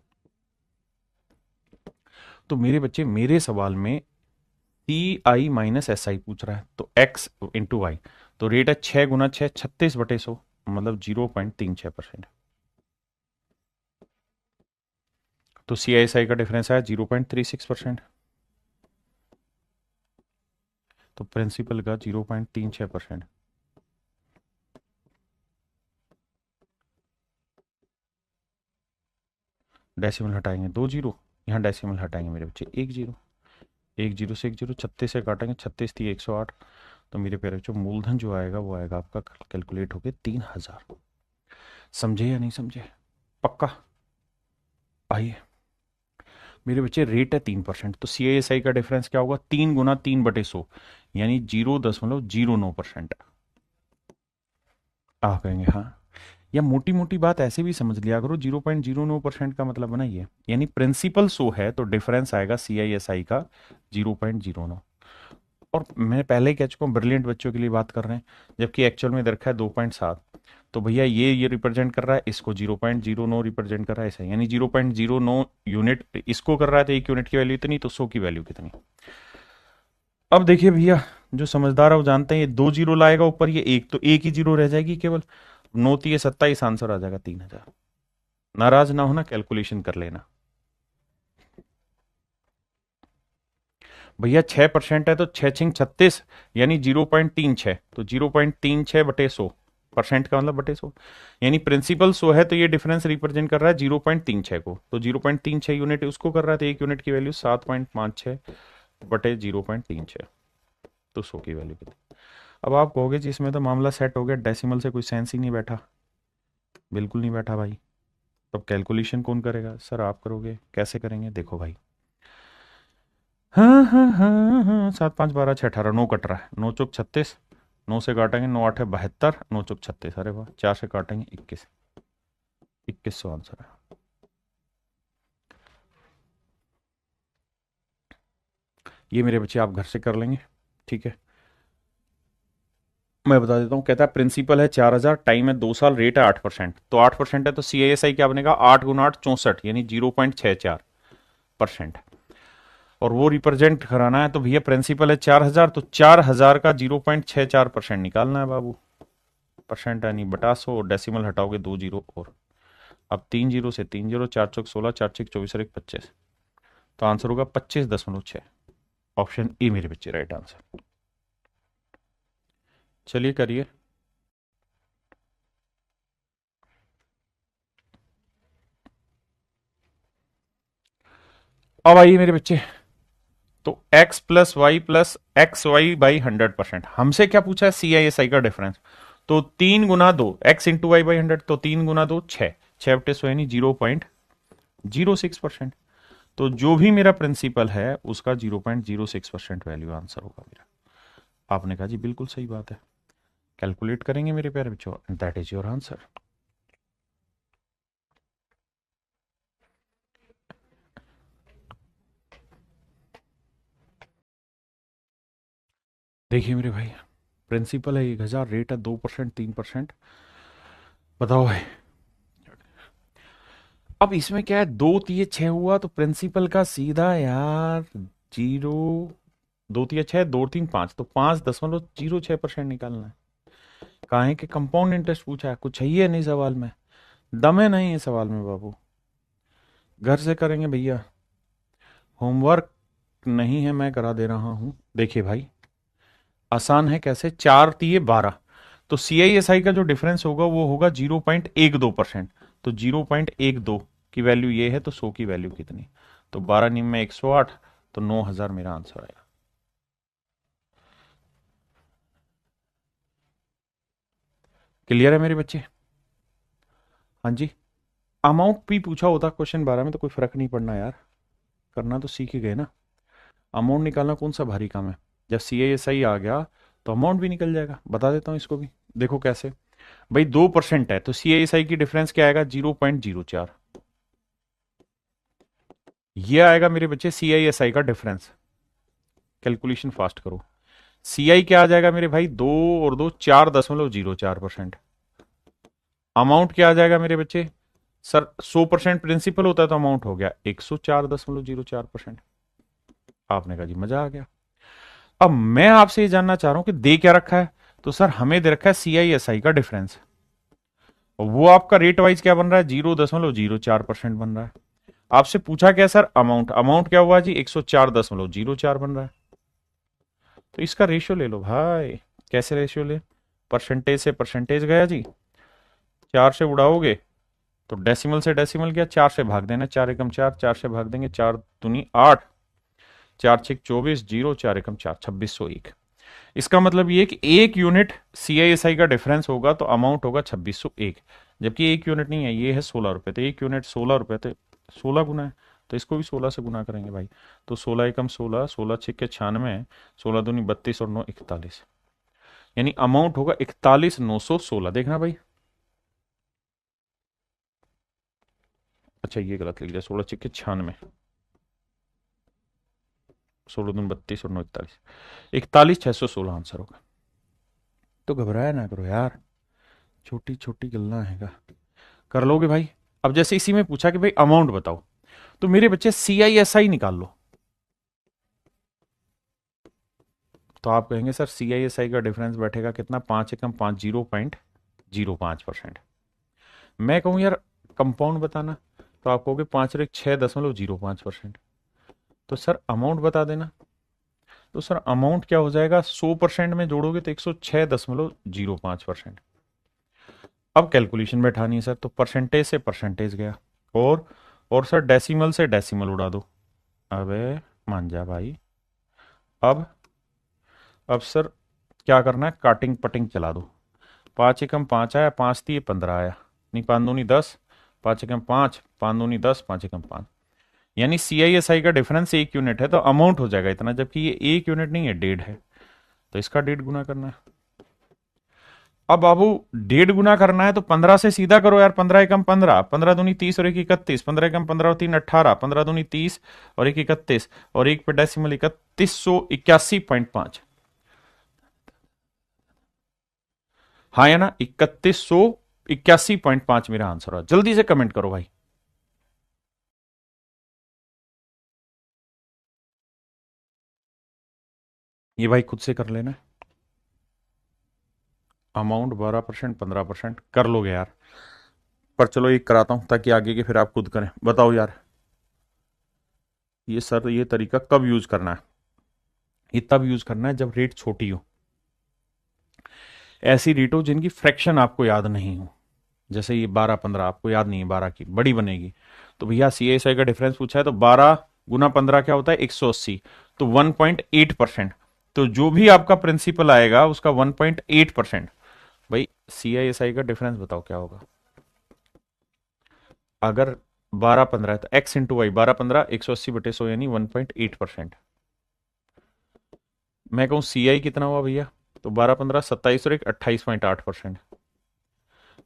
तो मेरे बच्चे मेरे सवाल में सी आई माइनस एस आई पूछ रहा है, तो एक्स इंटू वाई, तो रेट है 6 × 6 36/100, मतलब 0.36%। तो सी आई एस आई का डिफरेंस आया 0.36%। तो प्रिंसिपल का 0.36%। डेसिमल हटाएंगे 2 जीरो, यहाँ डेसिमल हटाएंगे मेरे बच्चे 1 जीरो, 1 जीरो से 1 जीरो, 36 से काटेंगे, 36 थी 108। तो मेरे प्यारे बच्चों मूलधन जो आएगा वो आएगा आपका कैलकुलेट होके 3000। समझे या नहीं समझे? पक्का? आइए मेरे बच्चे, रेट है 3%, तो सी आई एस आई का डिफरेंस क्या होगा? 3 × 3/100, यानी 0.09%। आप कहेंगे हाँ, या मोटी मोटी बात ऐसे भी समझ लिया करो, 0.09% का मतलब ना ये, यानी प्रिंसिपल 100 है तो डिफरेंस आएगा सी आई एस आई का 0.09। और मैं पहले ही कह चुका हूँ ब्रिलियंट बच्चों के लिए बात कर रहे हैं, जबकि एक्चुअल में इधर रखा है 2.7। तो भैया ये रिप्रेजेंट कर रहा है इसको, 0.09 रिप्रेजेंट कर रहा है ऐसा, यानी 0.09 यूनिट इसको कर रहा है, तो 1 यूनिट की वैल्यू इतनी, तो 100 की वैल्यू कितनी। अब देखिए भैया, जो समझदार है वो जानते हैं ये 2 जीरो लाएगा ऊपर, ये एक, तो एक ही जीरो रह जाएगी केवल। 9×3 = 27, आंसर आ जाएगा 3000। नाराज ना होना, कैलकुलेशन कर लेना भैया। 6% है तो 6×6 = 36, यानी 0.36, तो 0.36/100, परसेंट का मतलब बटे 100, यानी प्रिंसिपल 100 है तो ये डिफरेंस रिप्रेजेंट कर रहा है 0.36 को, तो 0.36 यूनिट उसको कर रहा है, तो 1 यूनिट की वैल्यू 7.56/0.36, तो 100 की वैल्यू कितनी। अब आप कहोगे जी इसमें तो मामला सेट हो गया, डेसिमल से कोई सेंस ही नहीं बैठा। बिल्कुल नहीं बैठा भाई। तब कैलकुलेशन कौन करेगा? सर आप करोगे। कैसे करेंगे? देखो भाई, हाँ हाँ हाँ हाँ, 7×5 = 12, 6×18, 9 कट रहा है, 9×4 = 36, 9 से काटेंगे 9×8 = 72, 9×4 = 36, अरे वाह, 4 से काटेंगे 21, 2100 आंसर है। ये मेरे बच्चे आप घर से कर लेंगे, ठीक है। मैं बता देता हूँ, कहता है प्रिंसिपल है 4000, टाइम है 2 साल, रेट है 8%, तो 8% है तो सी आई एस आई क्या बनेगा? 8×8 = 64, यानी 0.64%। और वो रिप्रेजेंट कराना है तो भैया प्रिंसिपल है 4000, तो 4000 का 0.64% निकालना है बाबू। परसेंट है नहीं, बटा 100, डेसिमल हटाओगे 2 जीरो और। अब 3 जीरो से 3 जीरो, 4×4 = 16, 4×6 = 24 और 1 25, तो आंसर होगा 25.6। ऑप्शन ए मेरे बच्चे राइट आंसर। चलिए करिए। अब आइए मेरे बच्चे, तो x plus y plus x y by 100%, हमसे क्या पूछा है? सी आई एस आई का डिफरेंस। तो 3×2, x×y/100, तो 3×2 6, 6/100 यानी 0.06%। तो जो भी मेरा प्रिंसिपल है उसका 0.06% वैल्यू आंसर होगा मेरा। आपने कहा जी बिल्कुल सही बात है, कैलकुलेट करेंगे मेरे प्यारे बच्चों, दैट इज योर आंसर। देखिए मेरे भाई, प्रिंसिपल है 1000, रेट है 2%, 3%। बताओ भाई, अब इसमें क्या है, 2×3 = 6 हुआ, तो प्रिंसिपल का सीधा यार जीरो, 2×3 = 6, 2×3 = 5, तो 5.06% निकालना है। कहा है कि कंपाउंड इंटरेस्ट पूछा है, कुछ चाहिए नहीं सवाल में, दम है नहीं है सवाल में बाबू। घर से करेंगे भैया, होमवर्क नहीं है, मैं करा दे रहा हूं। देखिए भाई, आसान है, कैसे? 4×3 = 12, तो सी आई एस आई का जो डिफरेंस होगा वो होगा 0.12%, तो 0.12 की वैल्यू ये है, तो 100 की वैल्यू कितनी? तो 12×9 = 108, तो 9000 मेरा आंसर आया। क्लियर है मेरे बच्चे? हाँ जी। अमाउंट भी पूछा होता क्वेश्चन 12 में तो कोई फर्क नहीं पड़ना यार, करना तो सीख ही गए ना। अमाउंट निकालना कौन सा भारी काम है? जब सी आई एस आई आ गया तो अमाउंट भी निकल जाएगा। बता देता हूँ इसको भी, देखो कैसे। भाई 2% है तो CISI की डिफरेंस क्या आएगा? 0.04। ये आएगा मेरे बच्चे CISI का डिफरेंस। कैलकुलेशन फास्ट करो। CI क्या आ जाएगा मेरे भाई? 2 और 2 4.04%। अमाउंट क्या आ जाएगा मेरे बच्चे? सर 100% प्रिंसिपल होता है तो अमाउंट हो गया 104.04%। आपने कहा जी मजा आ गया। अब मैं आपसे ये जानना चाह रहा हूं कि दे क्या रखा है? तो सर हमें दे रखा है CISI का डिफरेंस। वो आपका रेट वाइज क्या बन रहा है? 0.04% बन रहा है। आपसे पूछा क्या सर? अमाउंट। अमाउंट क्या हुआ जी? 104.04 बन रहा है। तो इसका रेशियो ले लो भाई। कैसे रेशियो ले? परसेंटेज से परसेंटेज गया जी, 4 से उड़ाओगे तो डेसिमल से डेसिमल गया, 4 से भाग देना, 4 एकम 4, 4 से भाग देंगे, 4 दूनी 8, 4 6 24, 0 4 एकम 4, 2601। इसका मतलब ये कि एक यूनिट CISI का डिफरेंस होगा तो अमाउंट होगा 2601। जबकि एक यूनिट नहीं है, ये है 16 रुपए, तो एक यूनिट 16 रुपए, तो 16 गुना है, तो इसको भी 16 से गुना करेंगे भाई। तो 16 एकम 16, 16 6 96, 16 दूनी 32 और 9 41, यानी अमाउंट होगा 41,916। देखना भाई, अच्छा ये गलत लिख दिया, 16 6 96, 16 दूनी 32 और 9 41, 41,616 आंसर होगा। तो घबराया ना करो यार, छोटी छोटी गलना है, कर लोगे भाई। अब जैसे इसी में पूछा कि भाई अमाउंट बताओ, तो मेरे बच्चे CISI निकाल लो। तो आप कहेंगे सर CISI का डिफरेंस बैठेगा कितना? 5 एकम 5, 0.05%। मैं कहूं यार कंपाउंड बताना, तो आप कहोगे 5 और 1 6.05%। तो सर अमाउंट बता देना। तो सर अमाउंट क्या हो जाएगा? 100% में जोड़ोगे तो 106.05%। अब कैलकुलेशन बैठानी है सर, तो परसेंटेज से परसेंटेज गया, और सर डेसिमल से डेसिमल उड़ा दो। अबे मान जा भाई। अब अब सर क्या करना है? काटिंग पटिंग चला दो। 5 एकम 5 आया, 5 3 15 आया, नहीं 5 दूनी 10, 5 एकम 5, 5 दूनी 10, 5 एकम 5, यानी CISI का डिफरेंस 1 यूनिट है तो अमाउंट हो जाएगा इतना, जबकि ये 1 यूनिट नहीं है, 1.5 है, तो इसका 1.5 गुना करना है। अब बाबू 1.5 गुना करना है तो 15 से सीधा करो यार। 15 एकम 15, 15 दूनी 30 और 1 31, 15 एकम 15 और 3 18, 15 दूनी 30 और 1 31, और एक पे डेसिमल 3181.5। हाँ या ना? 3181.5 मेरा आंसर है। जल्दी से कमेंट करो भाई। ये भाई खुद से कर लेना। अमाउंट 12%, 15% कर लोगे यार। पर चलो एक कराता हूं ताकि आगे के फिर आप खुद करें। बताओ यार, ये सर ये तरीका कब यूज करना है? ये तब यूज करना है जब रेट छोटी हो, ऐसी रेट हो जिनकी फ्रैक्शन आपको याद नहीं हो। जैसे ये 12 15 आपको याद नहीं है, 12 की बड़ी बनेगी, तो भैया CISI का डिफरेंस पूछा है तो 12 गुना 15 क्या होता है? 180, तो 1.8%। तो जो भी आपका प्रिंसिपल आएगा उसका 1.8%। भाई CISI का डिफरेंस बताओ क्या होगा? अगर 12 15 है तो x इंटू वाई, 12 15 180/100, यानी 1.8%। मैं कहूं CI कितना हुआ भैया? तो 12 15 27 और 1 28.8%।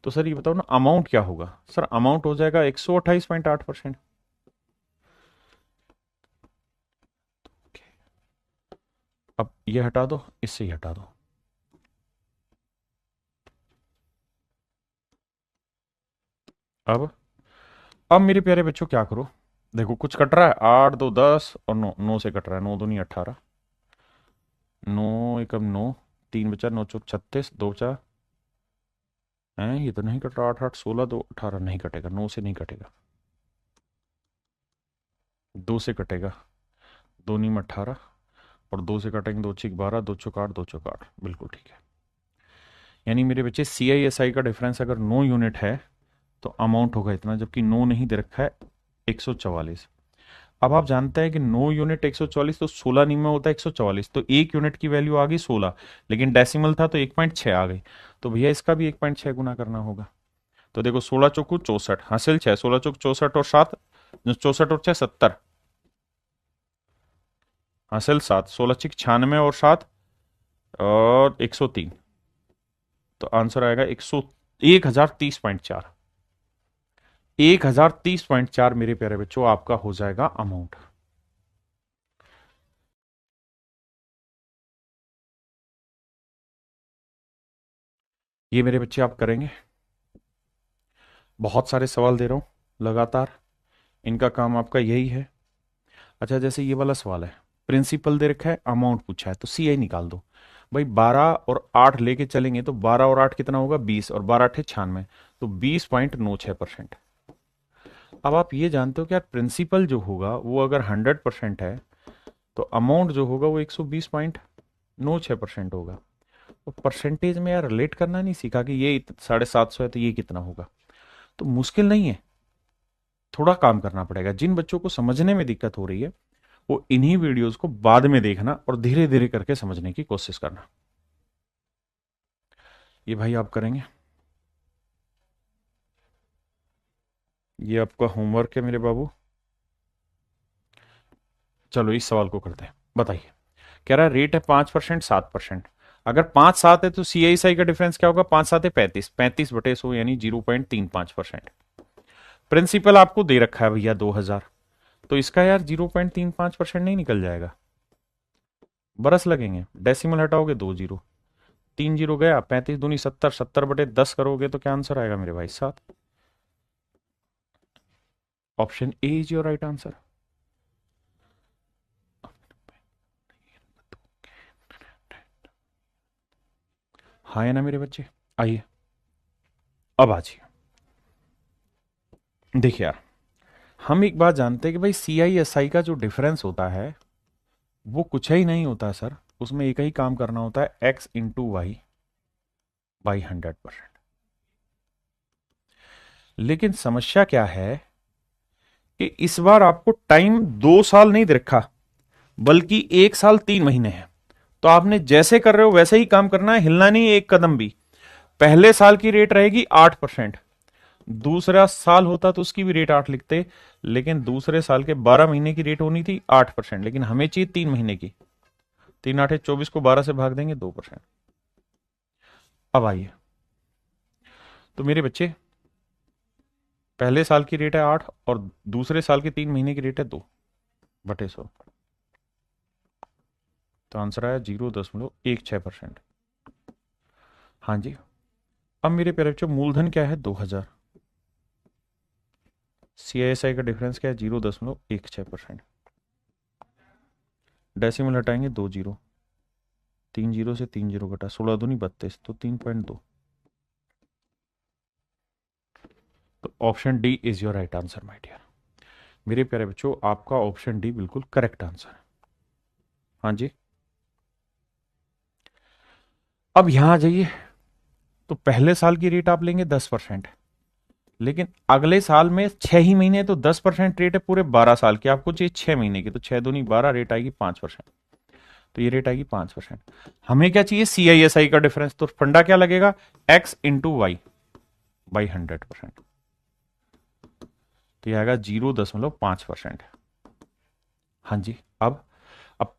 तो सर ये बताओ ना अमाउंट क्या होगा? सर अमाउंट हो जाएगा 128.8%। अब ये हटा दो, इससे ही हटा दो। अब मेरे प्यारे बच्चों क्या करो? देखो कुछ कट रहा है, 8 2 10 और 9 से कट रहा है, 9 दूनी 18, 9 एकम 9, 3 बचा, 9 चौक 36, 2 4 है, ये तो नहीं कट रहा। 8 8 16 2 18 नहीं कटेगा, 9 से नहीं कटेगा, 2 से कटेगा, 2 नी में 18, और 2 से कटेंगे, 2 6 12, 2 चौक 8, 2 चौक 8, बिल्कुल ठीक है। यानी मेरे बच्चे CISI का डिफरेंस अगर 9 यूनिट है तो अमाउंट होगा इतना, जबकि 9 नहीं दे रखा है, 144। अब आप जानते हैं कि 9 यूनिट 144, तो 16 नी में होता है 144, तो एक यूनिट की वैल्यू आ गई 16, लेकिन डेसिमल था तो 1.6 आ गई, तो भैया इसका भी 1.6 गुना करना होगा। तो देखो 16 चौकू 64, हासिल 6, 16 चौक 64 और 7, 64 और 6 70, हासिल 7, 16 6 96 और 7 और 103, तो आंसर आएगा 1030.4। 1030.4 मेरे प्यारे बच्चों आपका हो जाएगा अमाउंट। ये मेरे बच्चे आप करेंगे। बहुत सारे सवाल दे रहा हूं लगातार, इनका काम आपका यही है। अच्छा, जैसे ये वाला सवाल है, प्रिंसिपल दे रखा है, अमाउंट पूछा है, तो सीआई निकाल दो। भाई 12 और 8 लेके चलेंगे तो 12 और 8 कितना होगा, 20, और 12 8 96, तो 20.96%। अब आप ये जानते हो कि यार प्रिंसिपल जो होगा वो अगर 100% है तो अमाउंट जो होगा वो 120.96% होगा। तो परसेंटेज में यार रिलेट करना नहीं सीखा कि ये 750 है तो ये कितना होगा। तो मुश्किल नहीं है, थोड़ा काम करना पड़ेगा। जिन बच्चों को समझने में दिक्कत हो रही है वो इन्हीं वीडियोस को बाद में देखना और धीरे धीरे करके समझने की कोशिश करना। ये भाई आप करेंगे, ये आपका होमवर्क है मेरे बाबू। चलो इस सवाल को करते हैं, बताइए। कह रहा है रेट है 5%, 7%। अगर 5-7 है तो सीआईएसआई का डिफरेंस क्या होगा, 5-7 है 35, 35/100 यानी 0.35%। प्रिंसिपल आपको दे रखा है भैया 2000, तो इसका यार 0.35% नहीं निकल जाएगा, बरस लगेंगे। डेसिमल हटाओगे 2 जीरो, 3 जीरो गया, 35 दूनी 70, 70/10 करोगे तो क्या आंसर आएगा मेरे भाई, 7। Option A is your right answer. हाँ है ना मेरे बच्चे। आइए अब आ जाइए। देखिए यार, हम एक बात जानते हैं कि भाई सीआईएसआई का जो डिफरेंस होता है वो कुछ ही नहीं होता सर, उसमें एक ही काम करना होता है, एक्स इंटू वाई बाई 100%। लेकिन समस्या क्या है कि इस बार आपको टाइम 2 साल नहीं दे रखा, बल्कि 1 साल 3 महीने है। तो आपने जैसे कर रहे हो वैसे ही काम करना है, हिलना नहीं एक कदम भी। पहले साल की रेट रहेगी 8%, दूसरा साल होता तो उसकी भी रेट 8 लिखते, लेकिन दूसरे साल के 12 महीने की रेट होनी थी 8%, लेकिन हमें चाहिए 3 महीने की। 3 8 24 को 12 से भाग देंगे 2%। अब आइए, तो मेरे बच्चे पहले साल की रेट है 8 और दूसरे साल के 3 महीने की रेट है 2/100, तो आंसर आया 0.16%। हाँ जी। अब मेरे प्यारे बच्चों मूलधन क्या है, 2000। सीआईएसआई का डिफरेंस क्या है, 0.16%। डेसिमल हटाएंगे 2 जीरो, 3 जीरो से 3 जीरो घटा, 16 दूनी 32, तो 3.2। तो option D is your right answer my dear. मेरे प्यारे बच्चों आपका ऑप्शन डी बिल्कुल करेक्ट आंसर है। हाँ जी। अब यहां आ जाइए, तो पहले साल की रेट आप लेंगे 10%, लेकिन अगले साल में 6 ही महीने, तो 10% रेट है पूरे 12 साल की, आपको चाहिए 6 महीने की, तो 6 दूनी 12, रेट आएगी 5%। तो ये रेट आएगी 5%। हमें क्या चाहिए, सीआईएसआई का डिफरेंस, तो फंडा क्या लगेगा, एक्स इंटू वाई बाई 100%, तो ये आएगा 0.5%। हाँ जी। अब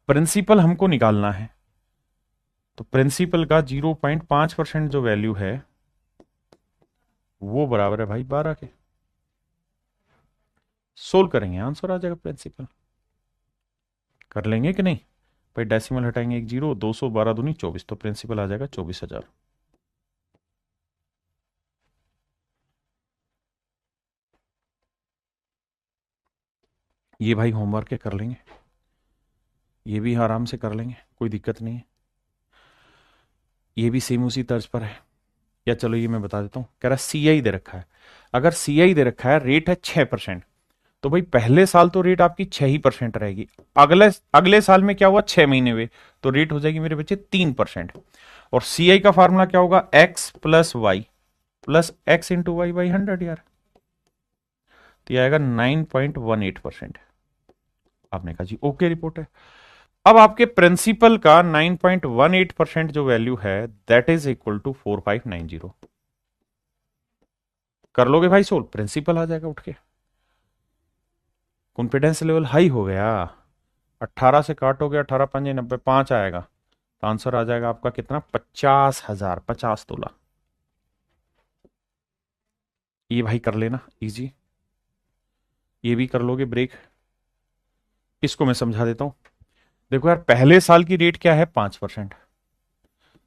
प्रिंसिपल हमको निकालना है, तो प्रिंसिपल का 0.5% जो वैल्यू है वो बराबर है भाई 12 के। सोल्व करेंगे, आंसर आ जाएगा प्रिंसिपल। कर लेंगे कि नहीं भाई, डेसिमल हटाएंगे 1 जीरो, 200, 12 दूनी 24, तो प्रिंसिपल आ जाएगा 24,000। ये भाई होमवर्क है, कर लेंगे, ये भी आराम से कर लेंगे, कोई दिक्कत नहीं है। ये भी सेम उसी तर्ज पर है, या चलो ये मैं बता देता हूं। कह रहा सीआई दे रखा है, अगर सीआई दे रखा है रेट है 6%, तो भाई पहले साल तो रेट आपकी 6% रहेगी। अगले अगले साल में क्या हुआ, 6 महीने हुए, तो रेट हो जाएगी मेरे बच्चे 3%। और सीआई का फार्मूला क्या होगा, x plus y plus x into y by 100 यार, तो यह आएगा 9.18%। आपने कहा जी ओके रिपोर्ट है। अब आपके प्रिंसिपल का 9.18% जो वैल्यू है दैट इज इक्वल टू 4590। कर लोगे भाई सोल्व, प्रिंसिपल आ जाएगा उठ के। कॉन्फिडेंस लेवल हाई हो गया, 18 से काटोगे 18 5 90, 5 आएगा, तो आंसर आ जाएगा आपका कितना, 50,000, 50 तोला। ये भाई कर लेना इजी, ये भी कर लोगे ब्रेक। इसको मैं समझा देता हूं। देखो यार, पहले साल की रेट क्या है, 5%।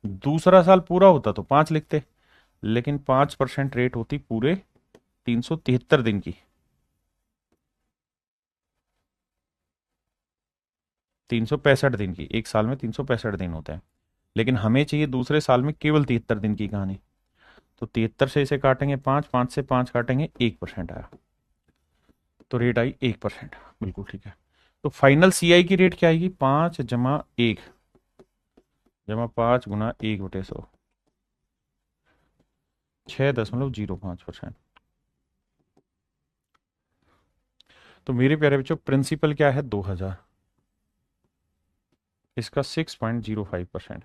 दूसरा साल पूरा होता तो 5 लिखते, लेकिन 5% रेट होती पूरे 373 दिन की। 365 दिन की, एक साल में 365 दिन होते हैं, लेकिन हमें चाहिए दूसरे साल में केवल 73 दिन की कहानी। तो 73 से इसे काटेंगे 5, 5 से 5 काटेंगे, 1% आया, तो रेट आई 1%। बिल्कुल ठीक है। तो फाइनल सीआई की रेट क्या आएगी, 5 + 1 जमा 5 × 1/100, 6.05%। तो मेरे प्यारे बच्चों, प्रिंसिपल क्या है, 2000, इसका 6.05%।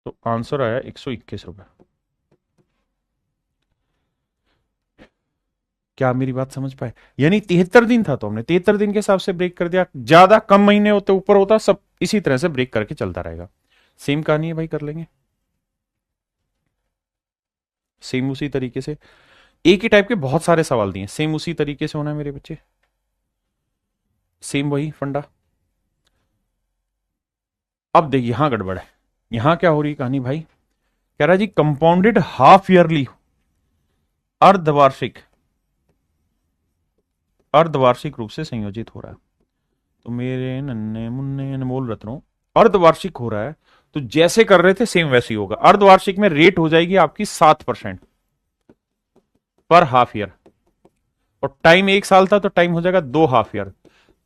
तो आंसर आया 121 रुपए। क्या आप मेरी बात समझ पाए? यानी 73 दिन था तो हमने 73 दिन के हिसाब से ब्रेक कर दिया, ज्यादा कम महीने होते ऊपर होता, सब इसी तरह से ब्रेक करके चलता रहेगा। सेम कहानी है भाई, कर लेंगे सेम उसी तरीके से। एक ही टाइप के बहुत सारे सवाल दिए, सेम उसी तरीके से होना है मेरे बच्चे, सेम वही फंडा। अब देखिए यहां गड़बड़ है, यहां क्या हो रही कहानी भाई, कह रहा है जी कंपाउंडेड हाफ ईयरली, अर्धवार्षिक, अर्धवार्षिक रूप से संयोजित हो रहा है। तो मेरे नन्हे मुन्ने अनमोल रत्नों, अर्धवार्षिक हो रहा है, तो जैसे कर रहे थे सेम वैसे ही होगा। अर्धवार्षिक में रेट हो जाएगी आपकी 7% पर हाफ ईयर, और टाइम 1 साल था तो टाइम हो जाएगा 2 हाफ ईयर।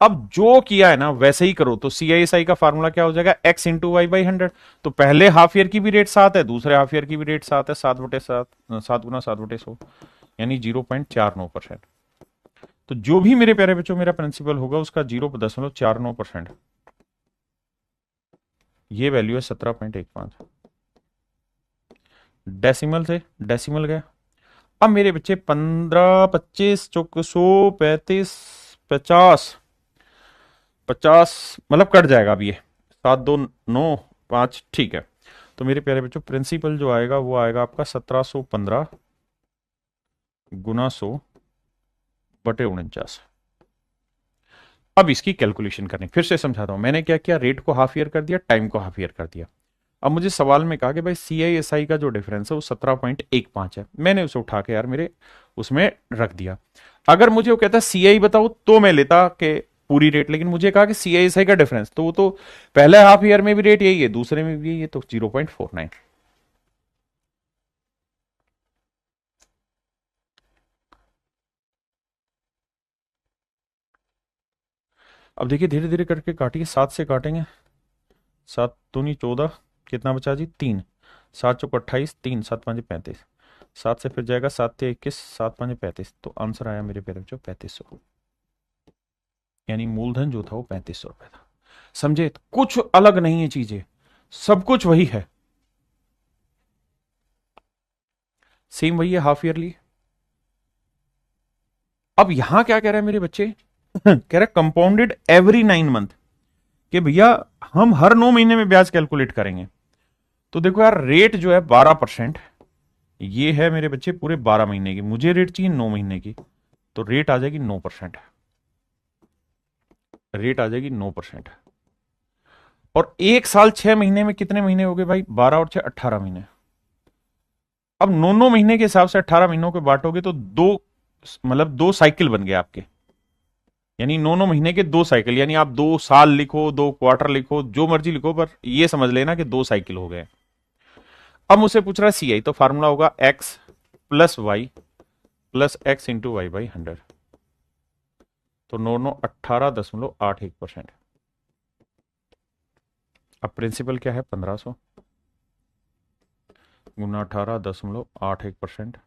अब जो किया है ना वैसे ही करो, तो CISI का फार्मूला क्या हो जाएगा, x × y/100। तो पहले हाफ ईयर की भी रेट 7 है, दूसरे हाफ ईयर की भी रेट 7 है, 7/7, 7 × 7/100, यानी 0.49%। तो जो भी मेरे प्यारे बच्चों मेरा प्रिंसिपल होगा उसका 0.49%, ये वैल्यू है 17.15। डेसिमल से डेसिमल गया। अब मेरे बच्चे 15, 25, 100, 35, 50, 50 मतलब कट जाएगा अब ये, 7, 2, 9, 5, ठीक है। तो मेरे प्यारे बच्चों प्रिंसिपल जो आएगा वो आएगा आपका 1715 × 100/49। अब इसकी कैलकुलेशन करनी, फिर से समझाता हूं, मैंने क्या किया, रेट को हाफ ईयर कर दिया, टाइम को हाफ ईयर कर दिया। अब मुझे सवाल में कहा कि भाई CISI का जो डिफरेंस है वो 17.15 है, मैंने उसे उठा के यार मेरे उसमें रख दिया। अगर मुझे वो कहता CI बताओ तो मैं लेता कि पूरी रेट, लेकिन मुझे कहा कि CISI का डिफरेंस, तो वो तो पहले हाफ ईयर में भी रेट यही है, दूसरे में भी यही है, तो 0.49। अब देखिए धीरे धीरे करके काटिए, 7 से काटेंगे, 7 दूनी 14, कितना बचा जी, 3, 7 × 4 = 28, 3, 7 × 5 = 35, 7 से फिर जाएगा 7 × 3 = 21, 7 × 5 = 35, तो आंसर आया मेरे प्यारे बच्चों 3500। यानी मूलधन जो था वो 3500 रुपए था। समझे? तो कुछ अलग नहीं है चीजें, सब कुछ वही है, सेम वही है हाफ ईयरली। अब यहां क्या कह रहा है मेरे बच्चे कह रहा है कंपाउंडेड एवरी 9 मंथ, कि भैया हम हर 9 महीने में ब्याज कैलकुलेट करेंगे। तो देखो यार, रेट जो है 12%, ये है मेरे बच्चे पूरे 12 महीने की, मुझे रेट चाहिए 9 महीने की, तो रेट आ जाएगी 9%, रेट आ जाएगी 9%। और 1 साल 6 महीने में कितने महीने हो गए भाई, 12 और 6 18 महीने। अब 9 9 महीने के हिसाब से 18 महीनों को बांटोगे तो मतलब 2 साइकिल बन गए आपके, यानी 9 9 महीने के 2 साइकिल, यानी आप 2 साल लिखो, 2 क्वार्टर लिखो, जो मर्जी लिखो, पर ये समझ लेना कि 2 साइकिल हो गए। अब मुझसे पूछ रहा है CI, तो फार्मूला होगा x + y + x × y/100, तो 9 9 18.81%। अब प्रिंसिपल क्या है, 1500 × 18.81%,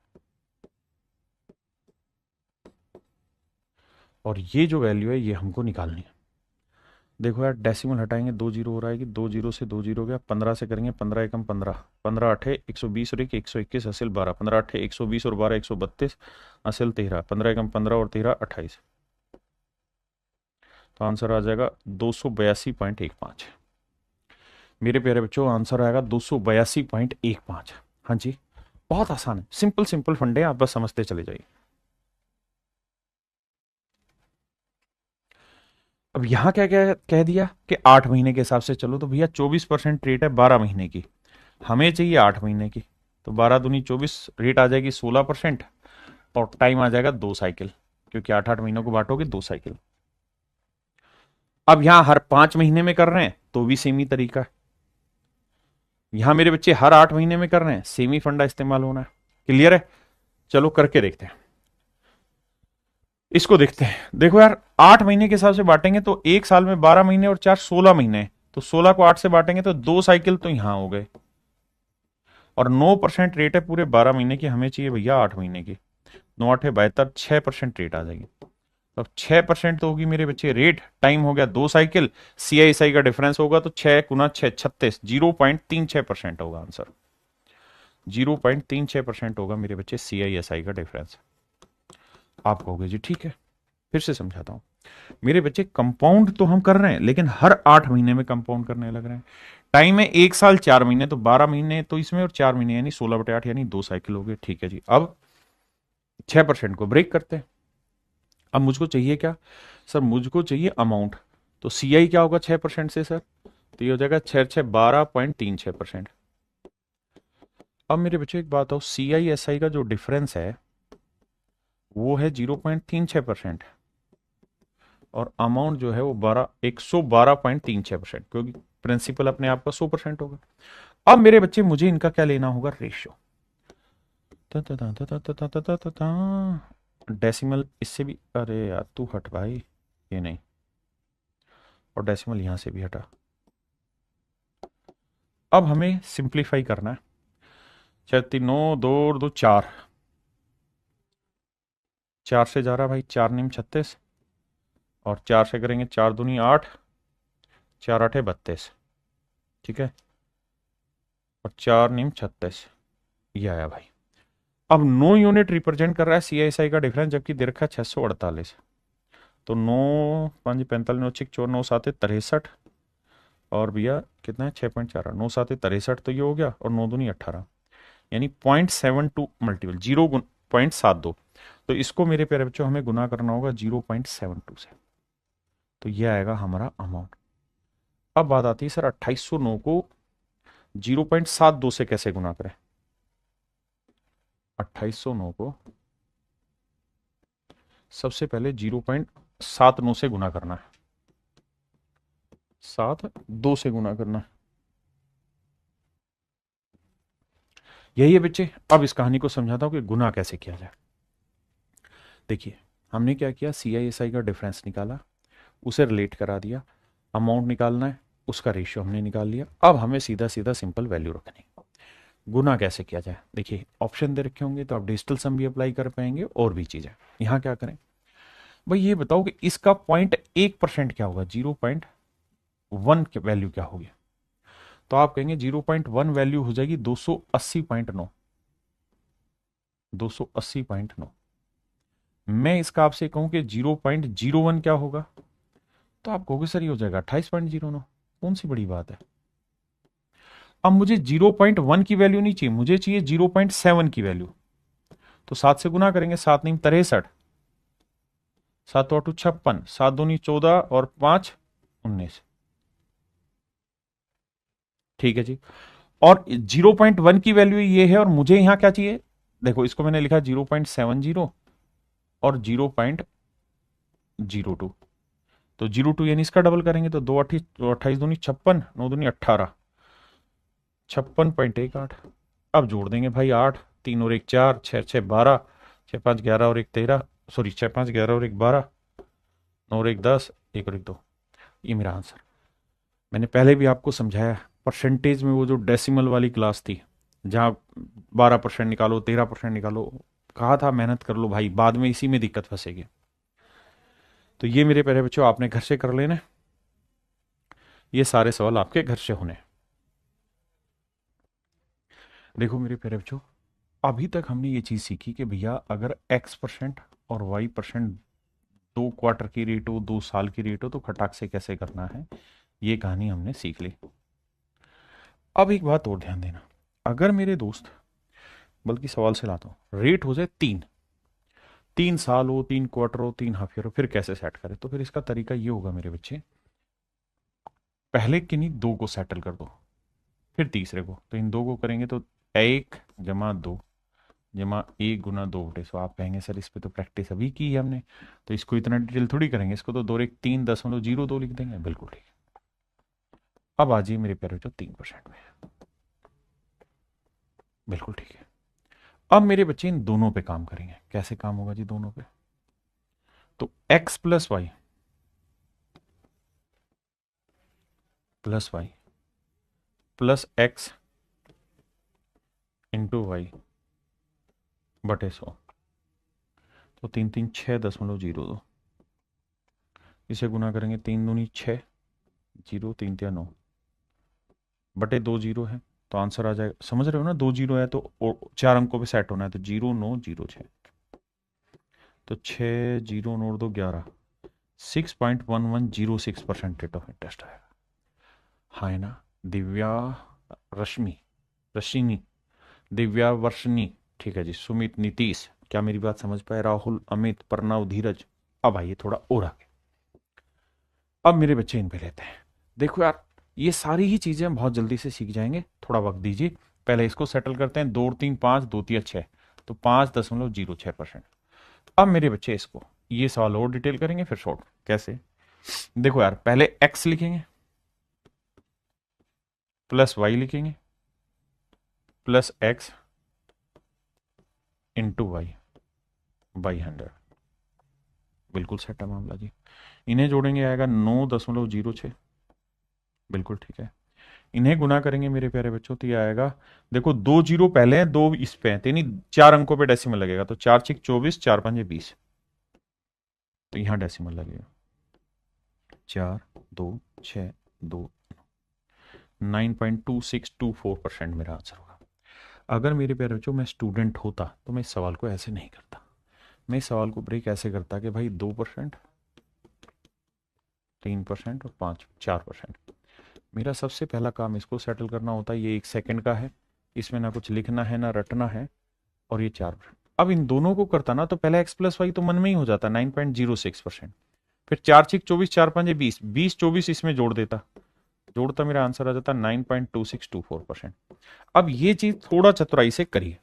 और ये जो वैल्यू है ये हमको निकालनी है। देखो यार, डेसिमल हटाएंगे 2 जीरो हो रहा है कि 2 जीरो से 2 जीरो गया, 15 से करेंगे, 15 एकम 15, 15 × 8 = 120 और 121 हासिल 12, 15 × 8 = 120 और 12 = 132 हासिल 13, 15 एकम 15 और 13 = 28। तो आंसर आ जाएगा 282.15। मेरे प्यारे बच्चों आंसर आएगा 282.15। हाँ जी, बहुत आसान है, सिंपल सिंपल फंडे, आप बस समझते चले जाइए। अब यहां क्या क्या कह दिया कि 8 महीने के हिसाब से चलो, तो भैया 24% रेट है 12 महीने की, हमें चाहिए 8 महीने की, तो 12 दूनी 24, रेट आ जाएगी 16%, और टाइम आ जाएगा 2 साइकिल, क्योंकि 8 8 महीनों को बांटोगे 2 साइकिल। अब यहां हर 5 महीने में कर रहे हैं तो भी सेम ही तरीका है, यहां मेरे बच्चे हर 8 महीने में कर रहे हैं, सेम ही फंडा इस्तेमाल होना है। क्लियर है? चलो करके देखते हैं, इसको देखते हैं। देखो यार, 8 महीने के हिसाब से बांटेंगे तो एक साल में 12 महीने और 4 16 महीने, तो 16 को 8 से बांटेंगे तो 2 साइकिल तो यहां हो गए, और 9% रेट है पूरे 12 महीने की, हमें चाहिए भैया 8 महीने की। 9 8 72, 6% रेट आ जाएगी। अब 6% तो होगी मेरे बच्चे रेट, टाइम हो गया 2 साइकिल, CISI का डिफरेंस होगा तो 6 × 6 36, 0.36% होगा आंसर, 0.36% होगा मेरे बच्चे CISI का डिफरेंस। आप कहोगे जी ठीक है, फिर से समझाता हूं। मेरे बच्चे कंपाउंड तो हम कर रहे हैं, लेकिन हर 8 महीने में कंपाउंड करने लग रहे हैं। टाइम है 1 साल 4 महीने, तो 12 महीने तो इसमें और 4 महीने, यानी 16/8, यानी 2 साइकिल हो गए। ठीक है जी, अब 6% को ब्रेक करते हैं। अब मुझको चाहिए क्या सर? मुझको चाहिए अमाउंट, तो CI क्या होगा 6% से सर? तो ये हो जाएगा 6 6 12.36%। अब मेरे बच्चों एक बात हो, CISI का जो डिफरेंस है वो है 0.36%, और अमाउंट जो है वो 112.36%, क्योंकि प्रिंसिपल अपने आप का 100% होगा। अब मेरे बच्चे मुझे इनका क्या लेना होगा? रेशियो। डेसिमल इससे भी, अरे यार तू हट भाई, ये नहीं, और डेसिमल यहां से भी हटा। अब हमें सिंप्लीफाई करना है। 6 3 9, 2 और 2 4, 4 से जा रहा भाई, 4 9 36, और 4 से करेंगे 4 दूनी 8, 4 8 32, ठीक है, और 4 9 36, ये आया भाई। अब 9 यूनिट रिप्रेजेंट कर रहा है CISI का डिफरेंस, जबकि दे रखा है 648, तो 9 5 45 9 6 4 9 7 63, और भैया कितना है 6.4, 9 7 63, तो ये हो गया, और 9 दूनी 18, यानी 0.72 मल्टीपल, 0.72। तो इसको मेरे प्यारे बच्चों हमें गुना करना होगा 0.72 से, तो ये आएगा हमारा अमाउंट। अब बात आती है सर 2809 को 0.72 से कैसे गुना करें? 2809 को सबसे पहले 0.79 से गुना करना है, 72 से गुना करना है। यही है बच्चे। अब इस कहानी को समझाता हूं कि गुना कैसे किया जाए। देखिए, हमने क्या किया, CISI का डिफरेंस निकाला, उसे रिलेट करा दिया, अमाउंट निकालना है, उसका रेशियो हमने निकाल लिया। अब हमें सीधा सीधा सिंपल वैल्यू रखनी। गुना कैसे किया जाए? देखिए, ऑप्शन दे रखे होंगे तो आप डिजिटल सम भी अप्लाई कर पाएंगे, और भी चीजें। यहां क्या करें भाई, ये बताओ कि इसका 0.1% क्या होगा, 0.1 वैल्यू क्या होगी? तो आप कहेंगे 0.1 वैल्यू हो जाएगी 280.9, 280.9। मैं इसका आपसे कहूं कि 0.01 क्या होगा, तो आप कहोगे सर ये हो जाएगा 28.09, कौन सी बड़ी बात है। अब मुझे 0.1 की वैल्यू नहीं चाहिए, मुझे चाहिए 0.7 की वैल्यू, तो 7 से गुना करेंगे, 7 9 63, 7 8 56, 7 दूनी 14, और 5 19। ठीक है जी, और 0.1 की वैल्यू ये है, और मुझे यहां क्या चाहिए? देखो, इसको मैंने लिखा 0.70 और 0.02, तो 02 यानी इसका डबल करेंगे तो 28 दूनी 56, 9 दूनी 18, 56.18। अब जोड़ देंगे भाई, 8 3 और 1 4, 6 6 12, 6 5 11 और 1 13, सॉरी 6 5 11 और 1 12, 9 और 1 10, 1 और 1 2। ये मेरा आंसर। मैंने पहले भी आपको समझाया, परसेंटेज में वो जो डेसिमल वाली क्लास थी, जहाँ 12% निकालो, 13% निकालो, कहा था मेहनत कर लो भाई, बाद में इसी में दिक्कत फंसेगी। तो ये मेरे प्यारे बच्चों आपने घर से कर लेना, ये सारे सवाल आपके घर से होने। देखो मेरे प्यारे बच्चों, अभी तक हमने ये चीज सीखी कि भैया अगर X% और Y% 2 क्वार्टर की रेट हो, 2 साल की रेट हो, तो खटाक से कैसे करना है, ये कहानी हमने सीख ली। अब एक बात और ध्यान देना, अगर मेरे दोस्त, बल्कि सवाल से लाता हूं, रेट हो जाए 3 साल हो, 3 क्वार्टर हो, 3 हाफ ईयर हो, फिर कैसे सेट करें? तो फिर इसका तरीका ये होगा मेरे बच्चे, पहले किन्हीं 2 को सेटल कर दो, फिर तीसरे को, तो इन 2 को करेंगे तो 1 + 2 जमा 1 × 2/100। आप कहेंगे सर इस पे तो प्रैक्टिस अभी की है हमने, तो इसको इतना डिटेल थोड़ी करेंगे, इसको तो 2 1 3.02 लिख देंगे। बिल्कुल ठीक है। अब आ जाइए मेरे प्यारे बच्चों 3% में। बिल्कुल ठीक है। अब मेरे बच्चे इन दोनों पे काम करेंगे। कैसे काम होगा जी दोनों पे? तो x + y + y + x × y बटे 100, तो 3 3 6.02। इसे गुना करेंगे, 3 दूनी 6, 0 3 3 9 बटे 2 0 है, तो आंसर आ जाएगा। समझ रहे हो ना, 2 0 है तो 4 अंकों पे सेट होना है, तो 0 9 0 6, तो 6 0 9 2 11, 6.1106% रेट ऑफ इंटरेस्ट आएगा। हाँ है ना? दिव्या रश्मि, रश्मि, दिव्या वर्षनी, ठीक है जी, सुमित, नीतीश, क्या मेरी बात समझ पाए? राहुल, अमित, प्रणव, धीरज। अब आइए थोड़ा और आगे। अब मेरे बच्चे इन पे लेते हैं। देखो यार, ये सारी ही चीजें हम बहुत जल्दी से सीख जाएंगे, थोड़ा वक्त दीजिए। पहले इसको सेटल करते हैं, 2 3 5 2 3 6, तो 5.06%। अब मेरे बच्चे इसको, ये सवाल और डिटेल करेंगे, फिर शॉर्ट कैसे। देखो यार, पहले x लिखेंगे, प्लस y लिखेंगे, plus x into y by 100। बिल्कुल सेट है मामला जी। इन्हें जोड़ेंगे, आएगा 9.06। बिल्कुल ठीक है। इन्हें गुना करेंगे मेरे प्यारे बच्चों, तो ये आएगा, देखो 2 0 पहले हैं, 2 इस पे हैं, तो यानी 4 अंकों पे डेसिमल लगेगा, तो 4 6 24, 4 5 20, तो यहां डेसिमल लगेगा, 4 2 6 2 9.2624% मेरा आंसर होगा। अगर मेरे प्यारे बच्चों मैं स्टूडेंट होता तो मैं इस सवाल को ऐसे नहीं करता, मैं इस सवाल को ब्रेक ऐसे करता कि भाई 2%, 3% और 4%। मेरा सबसे पहला काम इसको सेटल करना होता है, ये 1 सेकंड का है, इसमें ना कुछ लिखना है ना रटना है, और ये 4%। अब इन दोनों को करता ना, तो पहले x + y तो मन में ही हो जाता 9.06%, फिर 4 6 24, 4 5 20, 20 24 इसमें जोड़ देता, जोड़ता मेरा आंसर आ जाता 9.2624%। अब ये चीज थोड़ा चतुराई से करिए।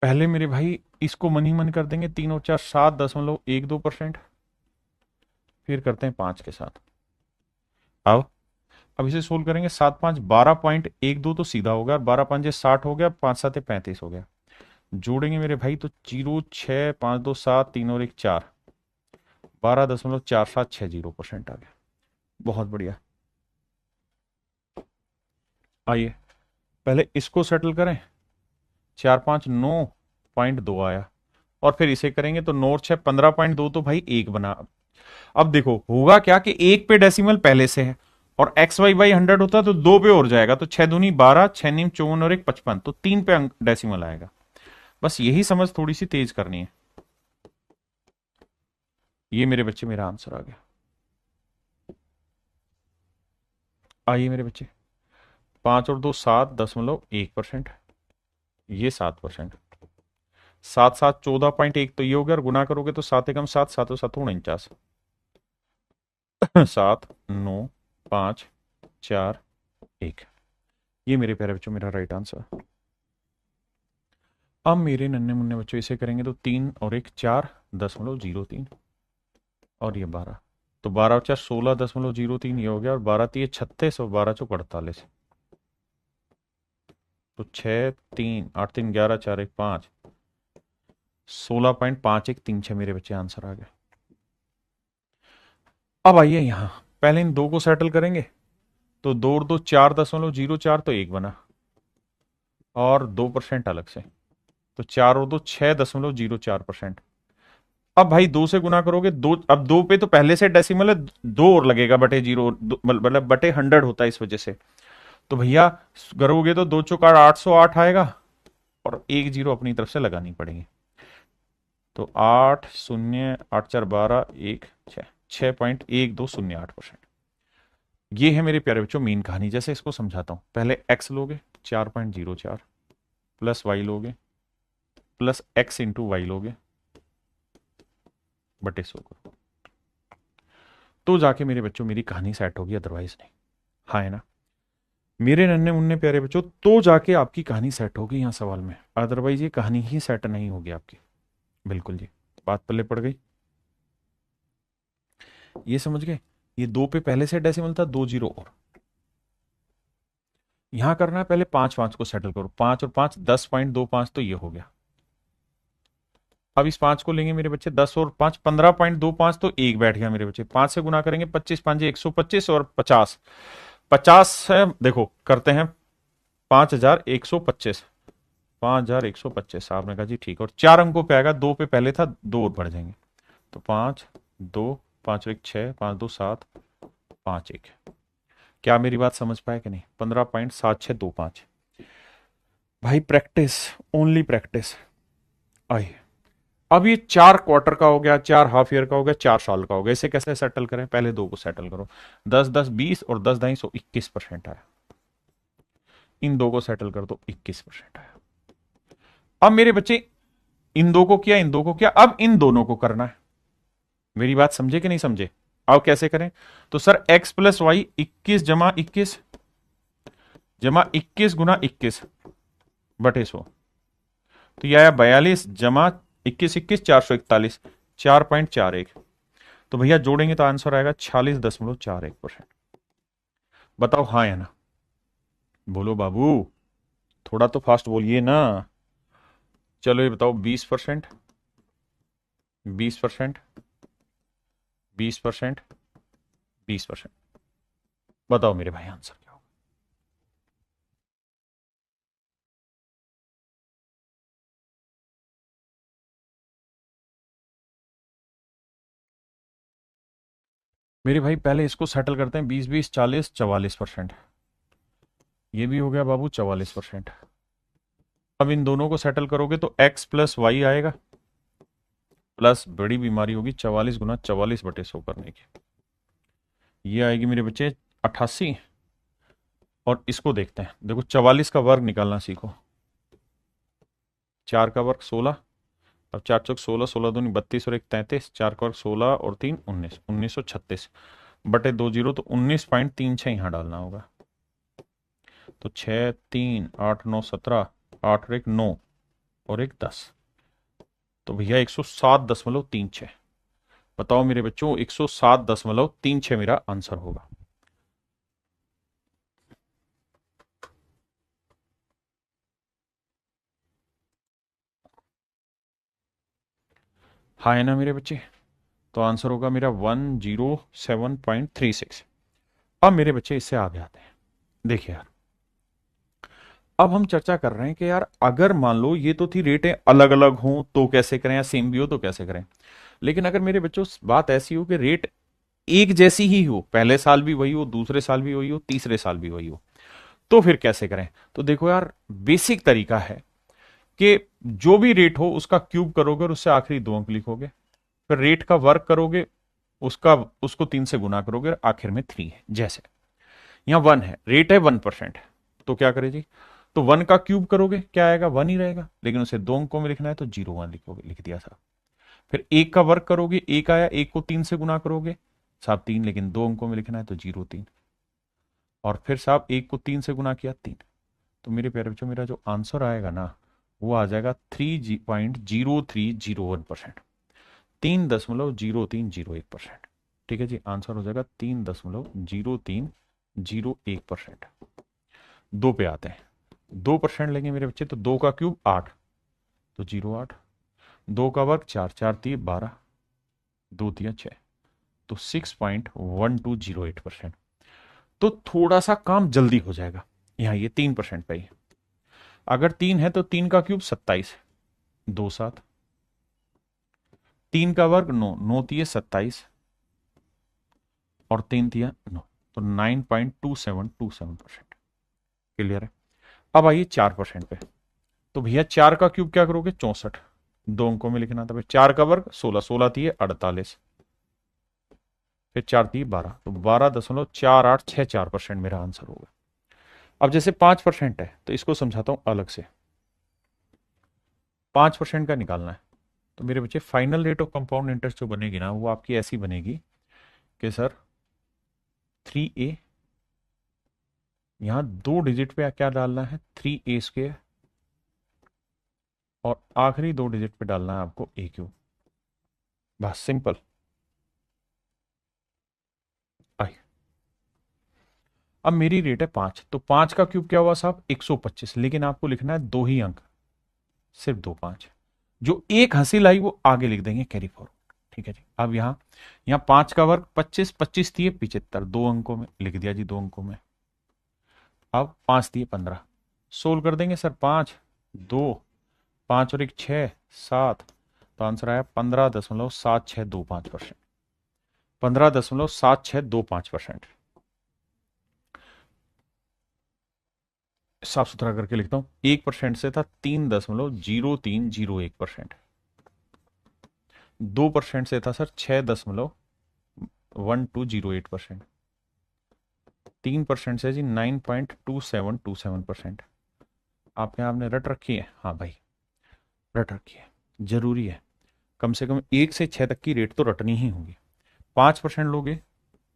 पहले मेरे भाई इसको मन ही मन कर देंगे, 3 और 4 7.12%, फिर करते हैं 5 के साथ। अब इसे सोल्व करेंगे, 7 5 12.12 तो सीधा हो गया, 12 5 60 हो गया, 5 7 35 हो गया। जोड़ेंगे मेरे भाई तो 0 6 5 2 7 3 और 1 4, 12.4760% आ गया। बहुत बढ़िया। आइए पहले इसको सेटल करें, 4 5 9.2 आया, और फिर इसे करेंगे तो 9 और 6 15.2, तो भाई 1 बना। अब देखो होगा क्या कि 1 पे डेसिमल पहले से है, और एक्स वाई बाई 100 होता तो 2 पे और जाएगा, तो 6 दूनी 12, 6 नीम 54 और 1 55, तो 3 पे डेसिमल आएगा। बस यही समझ थोड़ी सी तेज करनी है। ये मेरे बच्चे मेरा आंसर आ गया। आइए मेरे बच्चे, 5 और 2 7.1%, ये 7%, 7 7 14.1, तो ये हो गया, और गुना करोगे तो 7 एकम 7, 7 7 49, 7 9 5 4 1। ये मेरे प्यारे बच्चों मेरा राइट आंसर। अब मेरे नन्हे मुन्ने बच्चों इसे करेंगे तो 3 और 1 4.03, और ये 12, तो 12 और 4 16.03, ये हो गया, और 12 3 36, और 12 चौक 48, तो 6 3 8 3 11 4 1 5, 16.5136 मेरे बच्चे आंसर आ गए। अब आइए यहां, पहले इन 2 को सेटल करेंगे, तो 2 और 2 4.04, तो 1 बना, और 2% अलग से, तो 4 और 2 6.04%। अब भाई दो से गुना करोगे, दो, अब दो पे तो पहले से डेसिमल है, दो और लगेगा बटे जीरो, मतलब बटे 100 होता है इस वजह से। तो भैया करोगे तो दो चौका 808 आएगा, और एक जीरो अपनी तरफ से लगानी पड़ेगी। तो 8 0 8 4 12 1 6, 6.1208%। ये है मेरे प्यारे बच्चों मेन कहानी। जैसे इसको समझाता हूं, पहले एक्स लोगे 4.04, प्लस वाई लोगे, प्लस एक्स इंटू वाई लोगे, बटे 100 करो, तो जाके मेरे बच्चों मेरी कहानी सेट होगी, अदरवाइज नहीं। हाँ है ना मेरे नन्हे मुन्ने प्यारे बच्चों, तो जाके आपकी कहानी सेट होगी यहाँ सवाल में, अदरवाइज ये कहानी ही सेट नहीं होगी आपकी। बिल्कुल जी, बात पल्ले पड़ गई, ये समझ गए। ये दो पे पहले से डेसिमल था, दो जीरो और यहां करना है। पहले पांच पांच को सेटल करो, 5 और 5 10.25, तो ये हो गया। अब इस 5 को लेंगे मेरे बच्चे, 10 और 5 15.25, तो एक बैठ गया मेरे बच्चे। 5 से गुना करेंगे, 25 5 125, और 50 50 है, देखो करते हैं 5125, 5125। आपने कहा जी ठीक है, और 4 अंकों पे आएगा, दो पे पहले था, दो और बढ़ जाएंगे। तो 5 2 5 और 1 6, 5 2 7, 5 1। क्या मेरी बात समझ पाए कि नहीं? 15.7625। भाई प्रैक्टिस, ओनली प्रैक्टिस। आइए, अब ये 4 क्वार्टर का हो गया, 4 हाफ ईयर का हो गया, 4 साल का हो गया। इसे कैसे सेटल करें? पहले दो को सेटल करो। 10 10 20 और 10 ढाई 121% आया। इन दो को सेटल कर दो, 21% आया। अब मेरे बच्चे इन दो को किया, इन दो को किया, अब इन दोनों को करना है। मेरी बात समझे कि नहीं समझे? अब कैसे करें? तो सर x प्लस वाई 21 जमा 21 जमा 21 गुना 21 बटे 100, तो यह आया 42 जमा 21 21 441, 4.41। तो भैया जोड़ेंगे तो आंसर आएगा 46.41%। बताओ हाँ या ना? बोलो बाबू, थोड़ा तो फास्ट बोलिए ना। चलो ये बताओ, 20%, 20%, 20%, 20%। बताओ मेरे भाई आंसर क्या होगा? मेरे भाई पहले इसको सेटल करते हैं, 20 20 40 44%। ये भी हो गया बाबू 44%। अब इन दोनों को सेटल करोगे तो x प्लस वाई आएगा, प्लस बड़ी बीमारी होगी 44 गुना 44 बटे 100 करने की, ये आएगी मेरे बच्चे 88। और इसको देखते हैं, देखो 44 का वर्ग निकालना सीखो। 4 का वर्ग 16, अब 4 चौक 16, 16 दूनी 32 और 1 33, 4 का वर्ग 16 और 3 19, 1936 बटे 2 जीरो, तो 19.36 यहाँ डालना होगा। तो 6 3 8 9 17, 8 और 1 9 और 1 10, तो भैया 107.36। बताओ मेरे बच्चों, 107.36 मेरा आंसर होगा। हाँ है ना मेरे बच्चे? तो आंसर होगा मेरा 107.36। अब मेरे बच्चे इससे आगे आते हैं। देखिए यार, अब हम चर्चा कर रहे हैं कि यार अगर मान लो ये तो थी रेटें अलग अलग हों तो कैसे करें, या सेम भी हो तो कैसे करें। लेकिन अगर मेरे बच्चों बात ऐसी हो कि रेट एक जैसी ही हो, पहले साल भी वही हो, दूसरे साल भी वही हो, तीसरे साल भी वही हो, तो फिर कैसे करें? तो देखो यार, बेसिक तरीका है कि जो भी रेट हो उसका क्यूब करोगे और उससे आखिरी दो अंक लिखोगे, फिर रेट का वर्क करोगे, उसका उसको 3 से गुना करोगे और आखिर में 3 है। जैसे यहां 1 है, रेट है 1%, तो क्या करें जी? तो 1 का क्यूब करोगे, क्या आएगा? 1 ही रहेगा, लेकिन उसे दो अंकों में लिखना है तो 0 1 लिखोगे, लिख दिया था। फिर एक का वर्क करोगे, एक आया, एक को 3 से गुना करोगे साहब 3, लेकिन दो अंकों में लिखना है तो 0 3, और फिर साहब एक को 3 से गुना किया 3। तो मेरे प्यारे बच्चों, मेरा जो आंसर आएगा ना, वो आ जाएगा 3.0301%, 3.0301%। ठीक है जी, आंसर हो जाएगा 3.0301%। दो पे आते हैं, 2% लेंगे मेरे बच्चे, तो दो का क्यूब 8, तो 0 8, दो का वर्ग 4, 4 3 12, 2 3 6, तो 6.1208%। तो थोड़ा सा काम जल्दी हो जाएगा। यहाँ ये 3% पे ही, अगर 3 है तो 3 का क्यूब 27, 2 7, 3 का वर्ग 9, 9 तिये 27 और 3 तिया 9, तो 9.2727%। क्लियर है। अब आइए 4% पे। तो भैया 4 का क्यूब क्या करोगे? 64, दो अंकों में लिखना था भाई। 4 का वर्ग 16, 16 तिये 48, फिर 4 तिये 12, तो 12.4864% मेरा आंसर होगा। अब जैसे 5% है तो इसको समझाता हूं अलग से। 5% का निकालना है तो मेरे बच्चे final rate of compound interest जो बनेगी ना, वो आपकी ऐसी बनेगी कि सर 3a, यहां 2 डिजिट पे क्या डालना है? 3a², और आखिरी 2 डिजिट पे डालना है आपको a³। बस सिंपल। आई, अब मेरी रेट है 5, तो 5 का क्यूब क्या हुआ साहब? 125, लेकिन आपको लिखना है 2 ही अंक, सिर्फ 2 5। जो एक हासिल आई वो आगे लिख देंगे कैरी फॉरवर्ड। ठीक है जी। अब यहां यहां 5 का वर्ग 25, 25 दिए 75, 2 अंकों में लिख दिया जी, 2 अंकों में। अब 5 दिए 15, सोल्व कर देंगे सर। 5 2, 5 और 1 6, 7, तो आंसर आया 15.7625%। 15.7625%। साफ सुथरा करके लिखता हूं, 1% से था 3.0301%। 2% से था सर 6.1208%। 3% से जी 9.2727%। आपने आपने रट रखी है? हाँ भाई रट रखी है, जरूरी है। कम से कम 1 से 6 तक की रेट तो रटनी ही होगी। 5% लोगे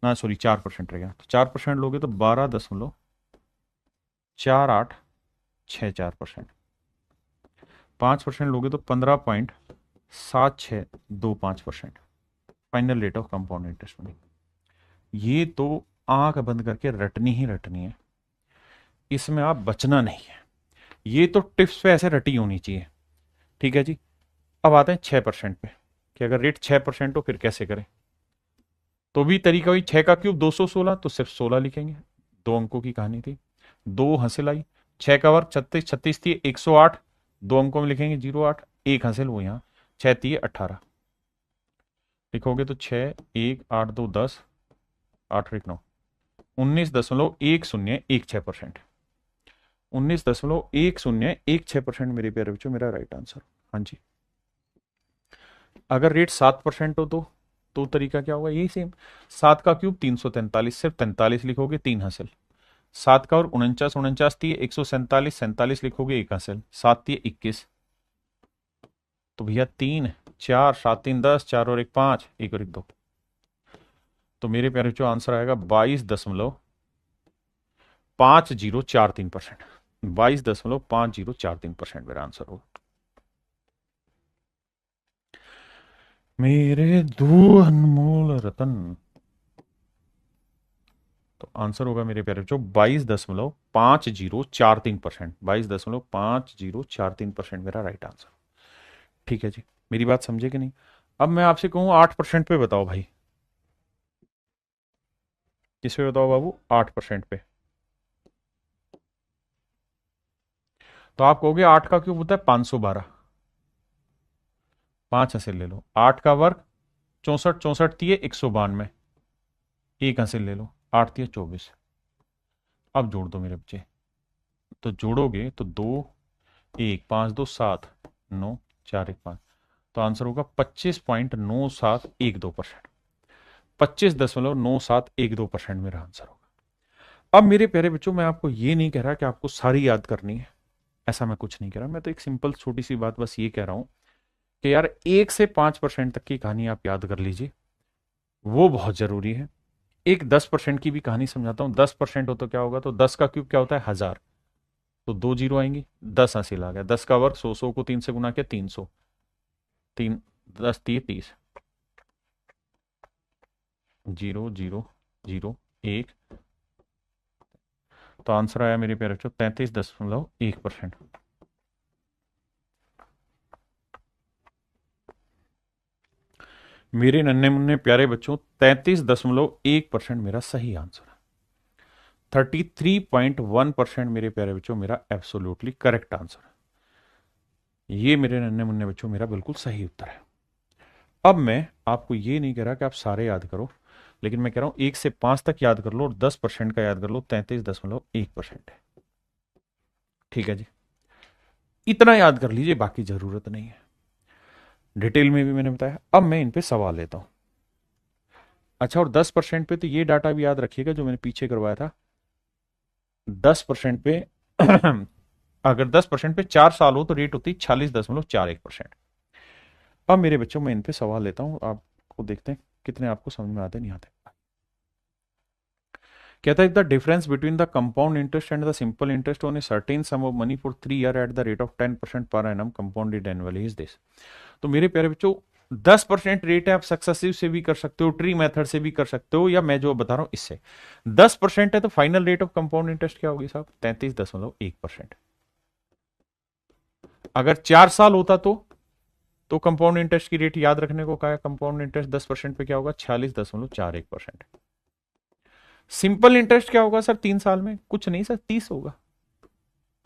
ना, सॉरी 4% रह गया, तो 4% लोगे तो 12.4864%। 5% लोगे तो 15.7625%। Final rate of compound interest बनी। ये तो आंख बंद करके रटनी ही रटनी है, इसमें आप बचना नहीं है। ये तो टिप्स पे ऐसे रटी होनी चाहिए। ठीक है जी। अब आते हैं 6% पे, कि अगर रेट 6% हो फिर कैसे करें। तो भी तरीका वही, 6 का क्यूब 216, तो सिर्फ 16 लिखेंगे। 2 अंकों की कहानी थी। 2 हासिल आई, 6 का वर्ग 36, 36 थी 108, 2 अंकों में लिखेंगे 08, एक हासिल वो यहाँ 6 थी 18 लिखोगे तो 6 1 8 2 10, 8 1 9, 19.1016%। 19.1016% मेरे प्यारे बच्चों मेरा राइट आंसर। हाँ जी। अगर रेट 7% हो तो तरीका क्या होगा? यही सेम। 7 का क्यूब 343, सिर्फ 43 लिखोगे 3 हासिल। 7 का और 49, 49 थी 147, 47 लिखोगे 1 हासिल। 7 थी 21, तो भैया 3 4 7 3 10, 4 और 1 5, 1 और 1 2, तो मेरे प्यारे बच्चों आंसर आएगा 22.5043%। 22.5043% मेरा आंसर होगा। मेरे दो अनमोल रतन, तो आंसर होगा मेरे प्यारे बच्चों 22.5043%। 22.5043% मेरा राइट आंसर। ठीक है जी। मेरी बात समझे कि नहीं? अब मैं आपसे कहूं 8% पे बताओ भाई। किस पे बताओ बाबू? 8% पे। तो आप कहोगे 8 का क्यूब होता है 512, 5 हासिल ले लो। 8 का वर्ग 64, 64 थी 192, एक हासिल ले लो। 8 थी 24। अब जोड़ दो मेरे बच्चे, तो जोड़ोगे तो 2 1 5 2 7 9 4 1 5, तो आंसर होगा 25.9712%। 25.9712% मेरा आंसर होगा। अब मेरे प्यारे बच्चों, मैं आपको ये नहीं कह रहा कि आपको सारी याद करनी है, ऐसा मैं कुछ नहीं कह रहा। मैं तो एक सिंपल छोटी सी बात बस ये कह रहा हूं कि यार 1 से 5% तक की कहानी आप याद कर लीजिए, वो बहुत जरूरी है। एक 10% की भी कहानी समझाता हूं। 10% हो तो क्या होगा? तो 10 का क्यूब क्या होता है? 1000, तो 2 जीरो आएंगी, 10 हासिल आ गया। 10 का वर्ग 100, 100 को 3 से गुना किया 300, 3 10 30, 0 0 0 1, तो आंसर आया मेरे प्यारे बच्चों 33.1%। मेरे नन्हे मुन्ने प्यारे बच्चों 33.1% मेरा सही आंसर है। 33.1% मेरे प्यारे बच्चों मेरा एब्सोल्युटली करेक्ट आंसर है। ये मेरे नन्हे मुन्ने बच्चों मेरा बिल्कुल सही उत्तर है। अब मैं आपको ये नहीं कह रहा कि आप सारे याद करो, लेकिन मैं कह रहा हूं 1 से 5 तक याद कर लो और 10% का याद कर लो, 33.1% है। ठीक है जी, इतना याद कर लीजिए, बाकी जरूरत नहीं है। डिटेल में भी मैंने बताया। अब मैं इन पे सवाल लेता हूं। अच्छा, और 10% पे तो ये डाटा भी याद रखिएगा जो मैंने पीछे करवाया था। 10% पे अगर 10% पे 4 साल हो तो रेट होती है 46.41%। अब मेरे बच्चों में इन पे सवाल लेता हूं, आपको देखते हैं कितने आपको समझ में आते नहीं आते। कहता है the difference between the compound interest and the simple interest on a certain some of money for 3 year at the rate of 10% per annum compounded annually is this. तो मेरे प्यारे बच्चों, 10% रेट है, आप सक्सेसिव से भी कर सकते हो, ट्री मेथड से भी कर सकते हो, या मैं जो बता रहा हूं इससे। 10% है तो final rate of compound interest क्या होगी साहब? 33.1%। अगर 4 साल होता तो कंपाउंड इंटरेस्ट की रेट याद रखने को कहा है, कंपाउंड इंटरेस्ट 10% पे क्या होगा? 46.41%। सिंपल इंटरेस्ट क्या होगा सर 3 साल में? कुछ नहीं सर, 30 होगा।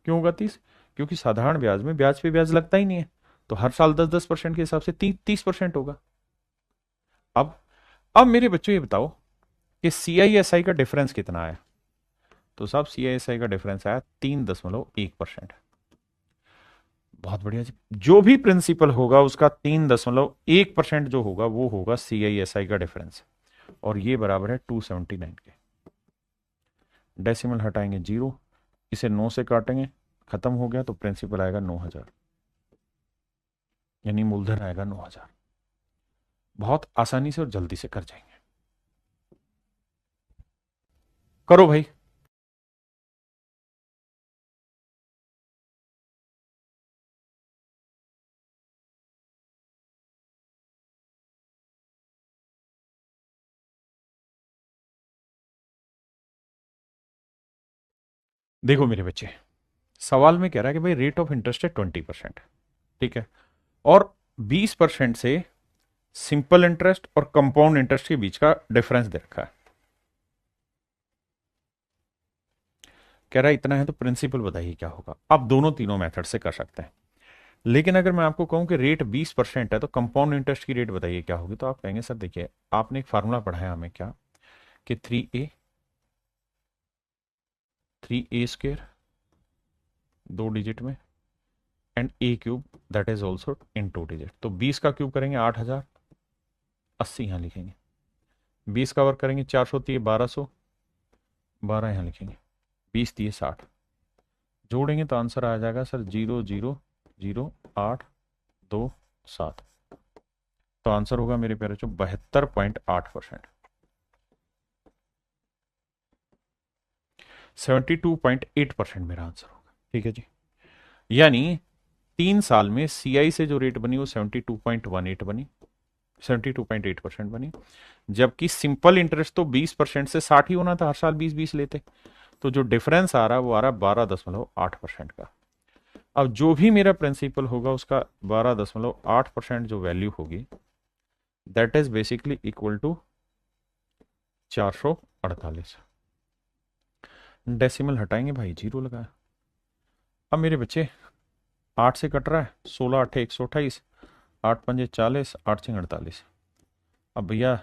क्यों होगा 30? क्योंकि साधारण ब्याज में ब्याज पे ब्याज लगता ही नहीं है, तो हर साल 10-10% के हिसाब से 30% होगा। अब अब मेरे बच्चों ये बताओ कि CISI का डिफरेंस कितना आया? तो साहब CISI का डिफरेंस आया 3.1%। बहुत बढ़िया जी। जो भी प्रिंसिपल होगा उसका 3.1% जो होगा वो होगा CISI का डिफरेंस, और ये बराबर है 279 के। डेसिमल हटाएंगे 0, इसे 9 से काटेंगे, खत्म हो गया, तो प्रिंसिपल आएगा 9,000, यानी मूलधन आएगा 9,000। बहुत आसानी से और जल्दी से कर जाएंगे। करो भाई। देखो मेरे बच्चे, सवाल में कह रहा है कि भाई रेट ऑफ इंटरेस्ट है 20%, ठीक है, और 20% से सिंपल इंटरेस्ट और कंपाउंड इंटरेस्ट के बीच का डिफरेंस दे रखा है। कह रहा है इतना है, तो प्रिंसिपल बताइए क्या होगा। आप दोनों तीनों मेथड से कर सकते हैं, लेकिन अगर मैं आपको कहूं कि रेट 20% है तो कंपाउंड इंटरेस्ट की रेट बताइए क्या होगी, तो आप कहेंगे सर देखिए, आपने एक फार्मूला पढ़ाया हमें क्या, कि 3a स्क्वेयर 2 डिजिट में and a³ that is also in 2 digit. तो 20 का क्यूब करेंगे 8,000, 80 यहां लिखेंगे। 20 का वर्क करेंगे 400 दिए 1200, 12 यहां लिखेंगे। 20 दिए 60, जोड़ेंगे तो आंसर आ जाएगा सर 0,00827। तो आंसर होगा मेरे प्यारे बच्चों 72.8%, 72.8% मेरा आंसर होगा। ठीक है जी, यानी 3 साल में CI से जो रेट बनी वो 72.18 बनी, 72.8% बनी। जबकि सिंपल इंटरेस्ट तो 20% से 60 ही होना था, हर साल 20-20 लेते, तो जो डिफरेंस आ रहा है वो आ रहा है 12.8% का। अब जो भी मेरा प्रिंसिपल होगा उसका 12.8% जो वैल्यू होगी, that is basically equal to 448। Decimal हटाएंगे भाई, 0 लगाया। अब मेरे बच्चे 8 से कट रहा है, 16 8 128, 8 पंजे 40, 8 6 48। अब भैया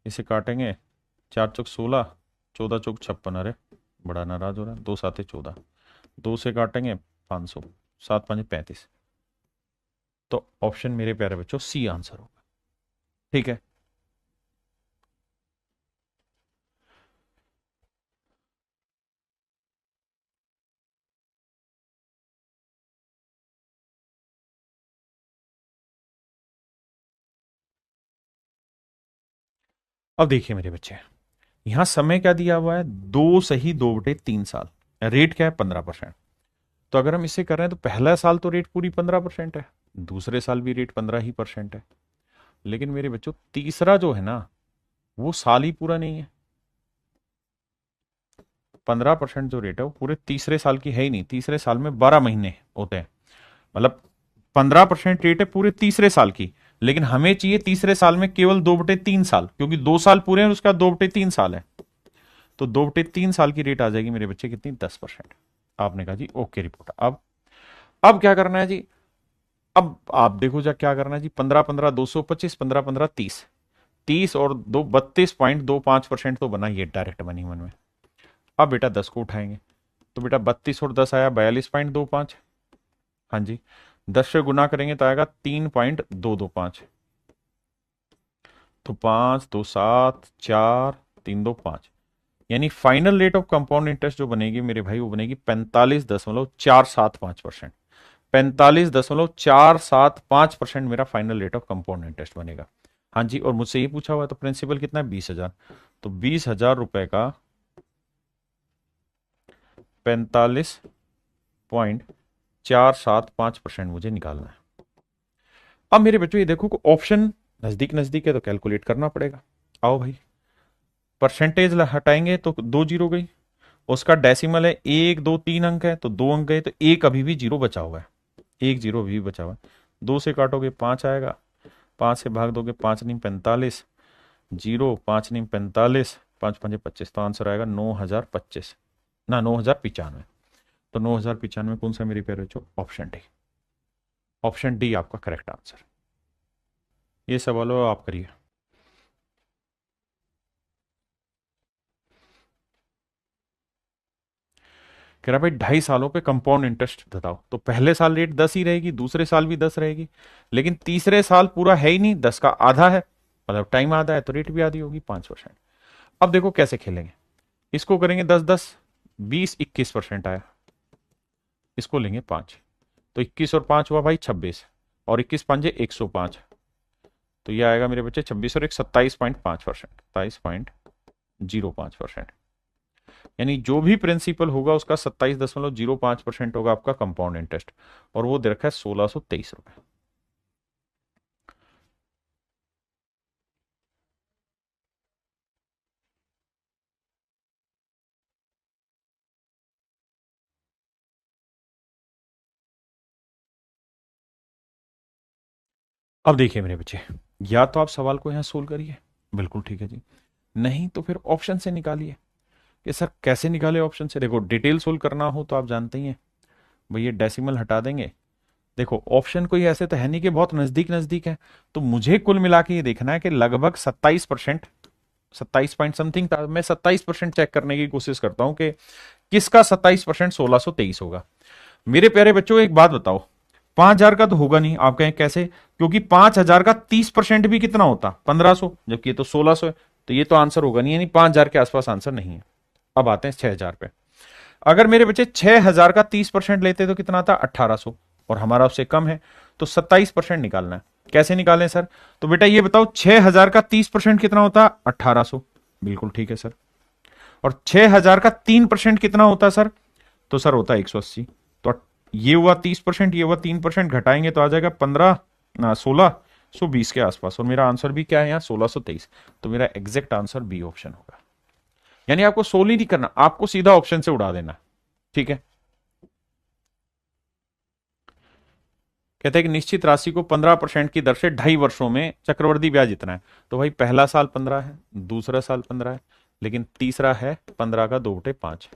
इसे काटेंगे, 4 चौक 16, 14 चौक 56, अरे बड़ा नाराज हो रहा है, 2 7 14, 2 से काटेंगे 500, 7 5 35। तो ऑप्शन मेरे प्यारे बच्चों C आंसर होगा। ठीक है, अब देखिए मेरे बच्चे, यहां समय क्या दिया हुआ है? 2 सही 2/3 साल, रेट क्या है? 15%। तो अगर हम इसे कर रहे हैं तो पहला साल तो रेट पूरी 15% है, दूसरे साल भी रेट 15% है, लेकिन मेरे बच्चों तीसरा जो है ना, वो साल ही पूरा नहीं है। 15% जो रेट है वो पूरे तीसरे साल की है ही नहीं, तीसरे साल में 12 महीने होते हैं, मतलब 15% रेट है पूरे तीसरे साल की, लेकिन हमें चाहिए तीसरे साल में केवल 2/3 साल, क्योंकि 2 साल पूरे हैं और उसका 2/3 साल है। तो 2/3 साल की रेट आ जाएगी मेरे बच्चे कितनी? 10%। आपने कहा जी ओके रिपोर्ट। अब क्या करना है जी? अब आप देखो जा क्या करना है जी, 15 15 225, 15 15 30, 30 और 32.25% तो बना ये डायरेक्ट मनी मन में। अब बेटा 10 को उठाएंगे, तो बेटा 32 और 10 आया 42.25। हाँ जी, 10 से गुना करेंगे तो आएगा 3.225। तो 5 2 7 4 3 2 5, यानी final rate of compound interest जो बनेगी मेरे भाई वो बनेगी 45.475%। 45.475% मेरा final rate of compound interest बनेगा। हाँ जी, और मुझसे ये पूछा हुआ है तो प्रिंसिपल कितना है, 20,000। तो 20,000 रुपए का 45.475% मुझे निकालना है। अब मेरे बच्चों ये देखो, ऑप्शन नजदीक नजदीक है तो कैलकुलेट करना पड़ेगा। आओ भाई, परसेंटेज हटाएंगे तो 2 जीरो गई, उसका डेसिमल है 1 2 3 अंक है तो 2 अंक गए, तो एक अभी भी जीरो बचा हुआ है, एक जीरो अभी भी बचा हुआ है। 2 से काटोगे 5 आएगा, 5 से भाग दोगे 5 नहीं 45, जीरो 5 नहीं 45, 5 5 25, तो आंसर आएगा 9,025 ना 9,095। तो 9,095 कौन सा मेरी प्यारे बच्चों, ऑप्शन डी। ऑप्शन डी आपका करेक्ट आंसर। ये सवाल हो आप करिए। कह रहा भाई 2.5 सालों पे कंपाउंड इंटरेस्ट बताओ, तो पहले साल रेट 10 ही रहेगी, दूसरे साल भी 10 रहेगी, लेकिन तीसरे साल पूरा है ही नहीं, 10 का आधा है, मतलब टाइम आधा है तो रेट भी आधी होगी 5%। अब देखो कैसे खेलेंगे, इसको करेंगे 10 10, 20 21% आया, इसको लेंगे 5, तो 21 और 5 हुआ भाई 26, और 21 पंजे 105, तो ये आएगा मेरे बच्चे 26 और 1 27.5%, 27.05%। यानी जो भी प्रिंसिपल होगा उसका 27.05% होगा आपका कंपाउंड इंटरेस्ट, और वो दे रखा है 1,623 रुपए। अब देखिए मेरे बच्चे, या तो आप सवाल को यहां सोल्व करिए, बिल्कुल ठीक है जी, नहीं तो फिर ऑप्शन से निकालिए। कि सर कैसे निकाले ऑप्शन से, देखो डिटेल सोल्व करना हो तो आप जानते ही हैं भैया, डेसिमल हटा देंगे। देखो ऑप्शन कोई ऐसे तो है नहीं कि बहुत नजदीक नजदीक है, तो मुझे कुल मिला के ये देखना है कि लगभग 27%, 27 पॉइंट समथिंग था, मैं 27% चेक करने की कोशिश करता हूं कि किसका 27% 1,623 होगा। मेरे प्यारे बच्चों एक बात बताओ, 5,000 का तो होगा नहीं, आप कहें कैसे, क्योंकि 5,000 का 30% भी कितना होता, 1,500, जबकि ये तो 1,600 है, तो ये तो आंसर होगा नहीं, यानी 5,000 के आसपास आंसर नहीं है। अब आते हैं 6,000 पे। अगर मेरे बच्चे 6,000 का 30% लेते तो कितना आता, 1,800, और हमारा उससे कम है, तो 27% निकालना है। कैसे निकालें सर, तो बेटा ये बताओ 6,000 का 30% कितना होता, 1,800, बिल्कुल ठीक है सर। और 6,000 का 3% कितना होता सर, तो सर होता है 180। तो ये हुआ 30%, ये हुआ 3%, घटाएंगे तो आ जाएगा 15 ना 1,620 के आसपास, और मेरा आंसर भी क्या है यहाँ 1,623। तो मेरा एग्जैक्ट आंसर बी ऑप्शन होगा। यानी आपको सोल्व ही नहीं करना, आपको सीधा ऑप्शन से उड़ा देना, ठीक है। कहते हैं कि निश्चित राशि को 15% की दर से 2.5 वर्षों में चक्रवृद्धि ब्याज इतना है, तो भाई पहला साल 15 है, दूसरा साल 15 है, लेकिन तीसरा है 15 का 2/5,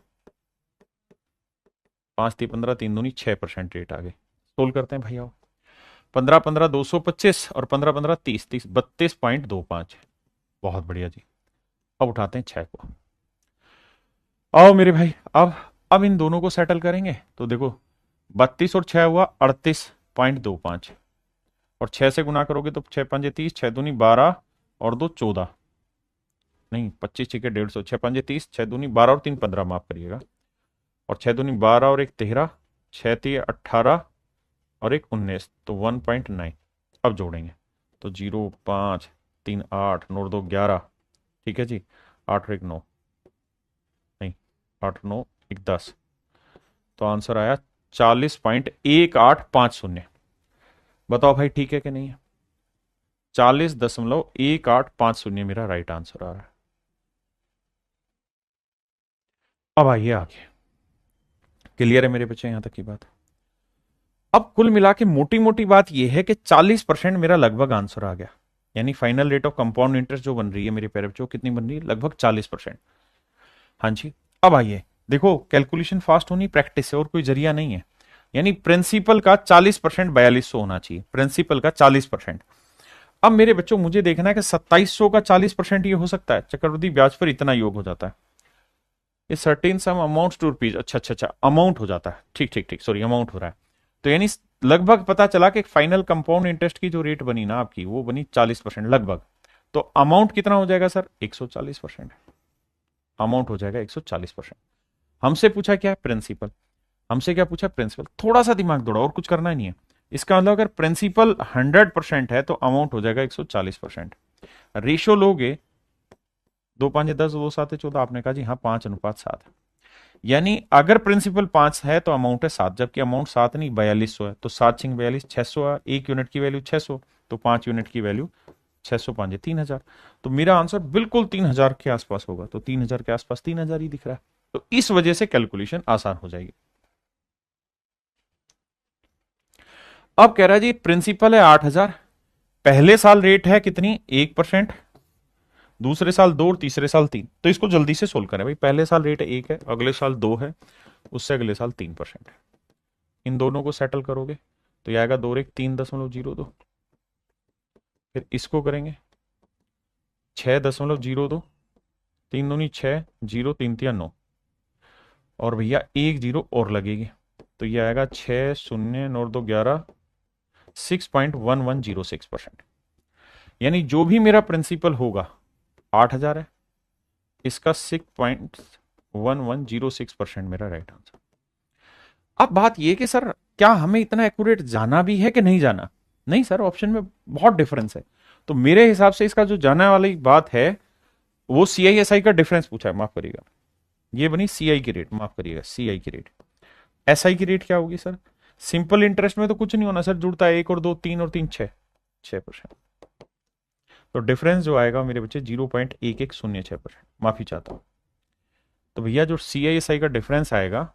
5 3 15, 3 दूनी 6% रेट आ गए। सोल्व करते हैं भैया, 15 15 225 और 15 15 30 30 32.25। बहुत बढ़िया जी। अब उठाते हैं 6 को। आओ मेरे भाई, अब इन दोनों को सेटल करेंगे, तो देखो 32 और 6 हुआ 38.25, और 6 से गुना करोगे तो 6 पंजे 30, 6 दूनी 12 और 2 14, नहीं 25 6 150, 6 पंजे 30, 6 दूनी 12 और 3 15, माफ करिएगा, और 6 दूनी 12 और 1 13, 6 3 18 और 1 19, तो 1.9। अब जोड़ेंगे तो 0 5 3 8 9 2 11, ठीक है जी, 8 और 1 9, नहीं 8 9 1 10, तो आंसर आया 40.1850। बताओ भाई ठीक है कि नहीं है, 40.1850 मेरा राइट आंसर आ रहा है। अब आइए आगे, क्लियर है मेरे बच्चे यहां तक की बात। अब कुल मिला के मोटी मोटी बात यह है कि 40% मेरा लगभग आंसर आ गया, यानी final rate of compound interest जो बन रही है मेरे प्यारे बच्चों, कितनी बन रही है, लगभग 40%। हाँ जी। अब आइए देखो, कैलकुलेशन फास्ट होनी प्रैक्टिस है, और कोई जरिया नहीं है। यानी प्रिंसिपल का 40% 4200 होना चाहिए, प्रिंसिपल का 40%। अब मेरे बच्चों मुझे देखना है कि 2700 का 40% ये हो सकता है, चक्रवृद्धि ब्याज पर इतना योग हो जाता है, ये certain sum amount to rupees, अच्छा अच्छा अच्छा, अमाउंट हो जाता है, ठीक ठीक ठीक, सॉरी अमाउंट हो रहा है। तो यानी लगभग पता चला कि फाइनल कंपाउंड इंटरेस्ट की जो रेट बनी ना आपकी, वो बनी 40% लगभग। तो अमाउंट कितना हो जाएगा सर, 140%। अमाउंट हो जाएगा 140%। हमसे पूछा क्या है, प्रिंसिपल। हमसे क्या पूछा, प्रिंसिपल। थोड़ा सा दिमाग दौड़ा, और कुछ करना नहीं है। इसका मतलब अगर प्रिंसिपल 100% है तो अमाउंट हो जाएगा 140%। रेशो लोगे, 2 5 10, 2 7 14, आपने कहा जी हाँ 5:7। यानी अगर प्रिंसिपल 5 है तो अमाउंट है 7, जबकि अमाउंट 7 नहीं 4200 है, तो 7×6 = 42, 600 है, 1 यूनिट की वैल्यू 600, तो 5 यूनिट की वैल्यू 600 5 3000। तो मेरा आंसर बिल्कुल 3000 के आसपास होगा, तो 3000 के आसपास 3000 ही दिख रहा है, तो इस वजह से कैलकुलेशन आसान हो जाएगी। अब कह रहा है जी प्रिंसिपल है 8000, पहले साल रेट है कितनी, 1%, दूसरे साल 2 और तीसरे साल 3। तो इसको जल्दी से सोल्व करें भाई, पहले साल रेट 1 है, अगले साल 2 है, उससे अगले साल 3% है। इन दोनों को सेटल करोगे तो यह आएगा 2 और 1 3.02। फिर इसको करेंगे 6.02, 3 दूनी 6, 0 3 3 9, और भैया 1 जीरो और लगेगी, तो यह आएगा 6 0 9 2 11, 6.1106%। यानी जो भी मेरा प्रिंसिपल होगा 8000 है, इसका 6.1106% मेरा राइट आंसर। अब बात यह कि सर क्या हमें इतना एक्यूरेट जाना भी है कि नहीं जाना, नहीं सर, ऑप्शन में बहुत डिफरेंस है। तो मेरे हिसाब से इसका जो जाने वाली बात है वो CISI का डिफरेंस पूछा है, माफ करिएगा, ये बनी CI की रेट, माफ करिएगा CI की रेट। SI की रेट क्या होगी सर, सिंपल इंटरेस्ट में तो कुछ नहीं होना सर, जुड़ता है 1 और 2 3 और 3 6%। तो डिफरेंस जो आएगा मेरे बच्चे 0.1106%, माफी चाहता हूं। तो भैया जो CISI का डिफरेंस आएगा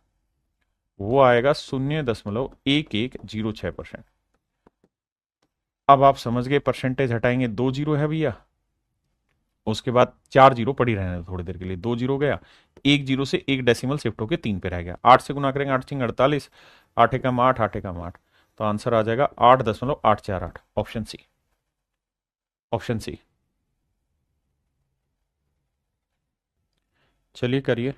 वो आएगा 0.1106%। अब आप समझ गए, परसेंटेज हटाएंगे 2 जीरो है भैया, उसके बाद 4 जीरो पड़ी रहने दो थोड़ी देर के लिए, 2 जीरो गया, 1 जीरो से 1 डेसिमल शिफ्ट होकर 3 पे रह गया, 8 से गुना करेंगे, 8×3 = 48, 8 एकम 8, 8 एकम 8, तो आंसर आ जाएगा 8.848, ऑप्शन सी, ऑप्शन सी। चलिए करिए।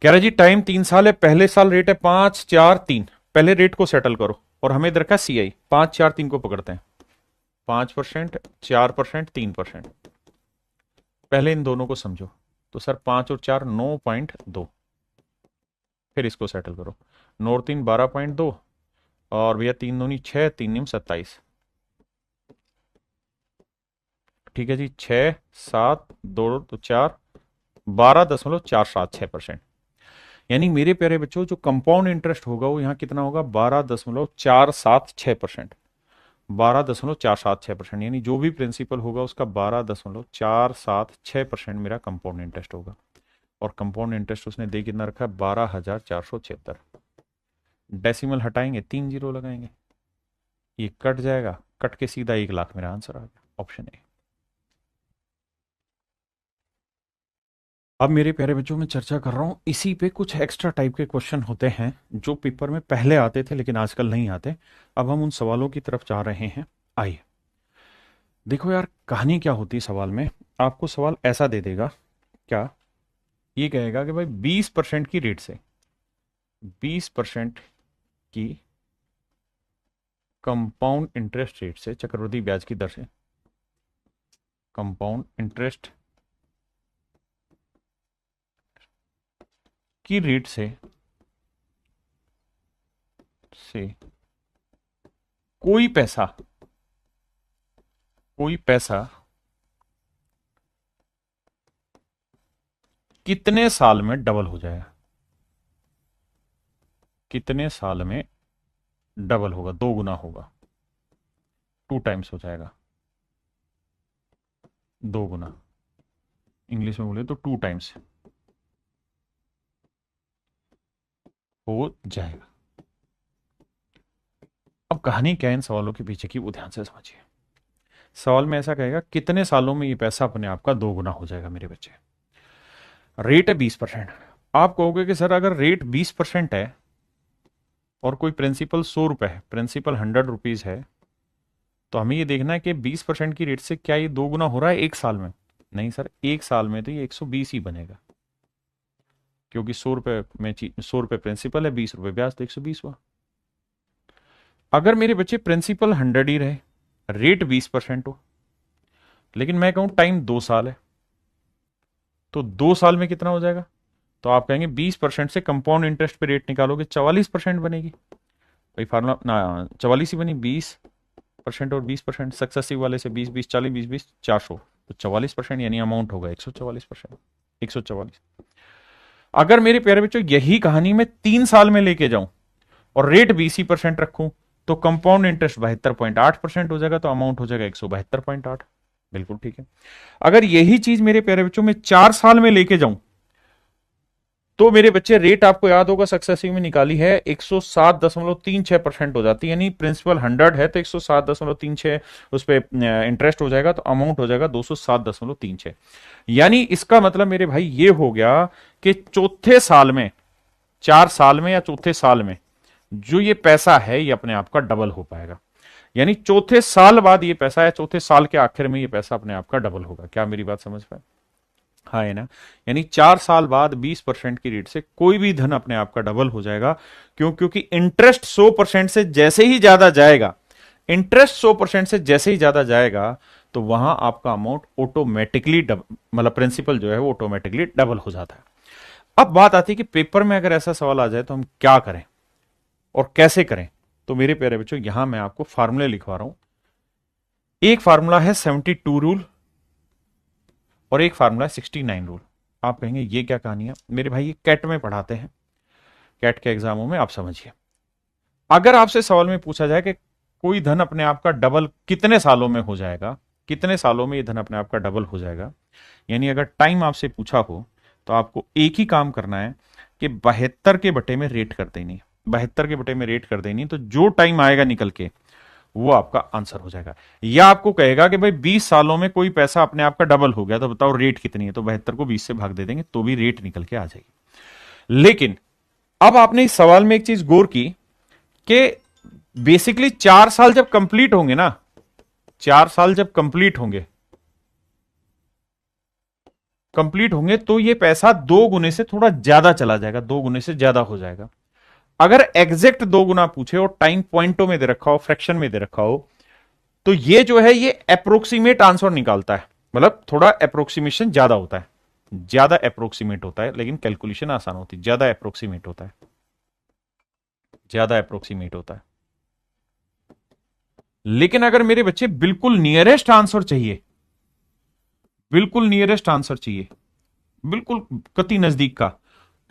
कह रहा जी टाइम 3 साल है, पहले साल रेट है 5 4 3, पहले रेट को सेटल करो, और हमें इधर का CI 5 4 3 को पकड़ते हैं, 5%, 4%, 3%। पहले इन दोनों को समझो, तो सर 5 और 4 9.2, फिर इसको सेटल करो, 9 और 3 12.2, और भैया 3 दूनी 6, 3 निम 27, ठीक है जी, 6 7 2 तो 4, 12.476%। यानी मेरे प्यारे बच्चों जो कंपाउंड इंटरेस्ट होगा वो यहाँ कितना होगा, 12.476%, 12.476%। यानी जो भी प्रिंसिपल होगा उसका 12.476% मेरा कंपाउंड इंटरेस्ट होगा, और कंपाउंड इंटरेस्ट उसने दे कितना रखा है, 12,476। डेसिमल हटाएंगे, 3 जीरो लगाएंगे, ये कट जाएगा, कट के सीधा 1 लाख मेरा आंसर आ गया, ऑप्शन ए। अब मेरे प्यारे बच्चों में चर्चा कर रहा हूं इसी पे, कुछ एक्स्ट्रा टाइप के क्वेश्चन होते हैं जो पेपर में पहले आते थे लेकिन आजकल नहीं आते। अब हम उन सवालों की तरफ जा रहे हैं, आइए। देखो यार कहानी क्या होती है सवाल में, आपको सवाल ऐसा दे देगा, क्या ये कहेगा कि भाई 20% की रेट से, 20% की कंपाउंड इंटरेस्ट रेट से, चक्रवृद्धि ब्याज की दर से, कंपाउंड इंटरेस्ट की रेट से कोई पैसा, कोई पैसा कितने साल में डबल हो जाएगा, कितने साल में डबल होगा, 2 गुना होगा, 2 टाइम्स हो जाएगा, 2 गुना, इंग्लिश में बोले तो 2 टाइम्स। हो जाएगा। अब कहानी क्या है इन सवालों के पीछे की, वो ध्यान से समझिए। सवाल में ऐसा कहेगा कितने सालों में ये पैसा अपने आप का 2 गुना हो जाएगा मेरे बच्चे। रेट है 20%। आप कहोगे कि सर अगर रेट 20% है और कोई प्रिंसिपल 100 रुपए है, प्रिंसिपल 100 रुपीज है, तो हमें ये देखना है कि 20% की रेट से क्या ये 2 गुना हो रहा है एक साल में। नहीं सर, एक साल में तो ये 120 ही बनेगा, क्योंकि 100 रुपए में 100 रुपए प्रिंसिपल है, 20 रुपए ब्याज, तो 120 हुआ। अगर मेरे बच्चे प्रिंसिपल 100 ही रहे, रेट 20% हो, लेकिन मैं कहूं टाइम 2 साल है, तो 2 साल में कितना हो जाएगा? तो आप कहेंगे 20% से कंपाउंड इंटरेस्ट पे रेट निकालोगे 44% बनेगी। भाई फार्मूला ना 44 ही बनी, 20% और 20%, सक्सेसिव वाले से 20 20 40 20 20 400, तो 44% यानी अमाउंट होगा 144%, 144। अगर मेरे प्यारे बच्चों यही कहानी में 3 साल में लेके जाऊं और रेट 20% रखूं, तो कंपाउंड इंटरेस्ट 72.8% हो जाएगा, तो अमाउंट हो जाएगा 172.8। बिल्कुल ठीक है। अगर यही चीज मेरे प्यारे बच्चों में 4 साल में लेके जाऊं, तो मेरे बच्चे रेट आपको याद होगा सक्सेसिव में निकाली है 107.36% हो जाती है, यानी प्रिंसिपल 100 है तो 107.36 उस पर इंटरेस्ट हो जाएगा, तो अमाउंट हो जाएगा 207.36। यानी इसका मतलब मेरे भाई ये हो गया कि चौथे साल में, 4 साल में या चौथे साल में जो ये पैसा है ये अपने आप का डबल हो पाएगा। यानी चौथे साल बाद ये पैसा है, चौथे साल के आखिर में ये पैसा अपने आप का डबल होगा। क्या मेरी बात समझ पाए? हाँ है ना। यानी 4 साल बाद 20% की रेट से कोई भी धन अपने आप का डबल हो जाएगा। क्यों? क्योंकि इंटरेस्ट 100% से जैसे ही ज्यादा जाएगा, इंटरेस्ट 100% से जैसे ही ज्यादा जाएगा, तो वहां आपका अमाउंट ऑटोमेटिकली मतलब प्रिंसिपल जो है वो ऑटोमेटिकली डबल हो जाता है। अब बात आती है कि पेपर में अगर ऐसा सवाल आ जाए तो हम क्या करें और कैसे करें। तो मेरे प्यारे बच्चों यहां मैं आपको फार्मूले लिखवा रहा हूं। एक फार्मूला है 72 रूल और एक फार्मूला है 69 रूल। आप कहेंगे ये क्या कहानी है मेरे भाई? ये कैट में पढ़ाते हैं, कैट के एग्जामों में। आप समझिए, अगर आपसे सवाल में पूछा जाए कि कोई धन अपने आप का डबल कितने सालों में हो जाएगा, कितने सालों में ये धन अपने आप का डबल हो जाएगा, यानी अगर टाइम आपसे पूछा हो, तो आपको एक ही काम करना है कि 72 के बटे में रेट कर देनी है। 72 के बटे में रेट कर देनी, तो जो टाइम आएगा निकल के वो आपका आंसर हो जाएगा। या आपको कहेगा कि भाई 20 सालों में कोई पैसा अपने आप का डबल हो गया, तो बताओ रेट कितनी है, तो 72 को 20 से भाग दे देंगे तो भी रेट निकल के आ जाएगी। लेकिन अब आपने इस सवाल में एक चीज गौर की कि बेसिकली 4 साल जब कंप्लीट होंगे ना, 4 साल जब कंप्लीट होंगे, तो ये पैसा 2 गुने से थोड़ा ज्यादा चला जाएगा, 2 गुने से ज्यादा हो जाएगा। अगर एग्जैक्ट 2 गुना पूछे और टाइम पॉइंटों में दे रखा हो, फ्रैक्शन में दे रखा हो, तो ये जो है ये अप्रोक्सीमेट आंसर निकालता है। मतलब थोड़ा अप्रोक्सीमेशन ज्यादा होता है, ज्यादा अप्रोक्सीमेट होता है, लेकिन कैलकुलेशन आसान होती है। ज्यादा अप्रोक्सीमेट होता है, ज्यादा अप्रोक्सीमेट होता है। लेकिन अगर मेरे बच्चे बिल्कुल नियरेस्ट आंसर चाहिए, बिल्कुल नियरेस्ट आंसर चाहिए, बिल्कुल कति नजदीक का,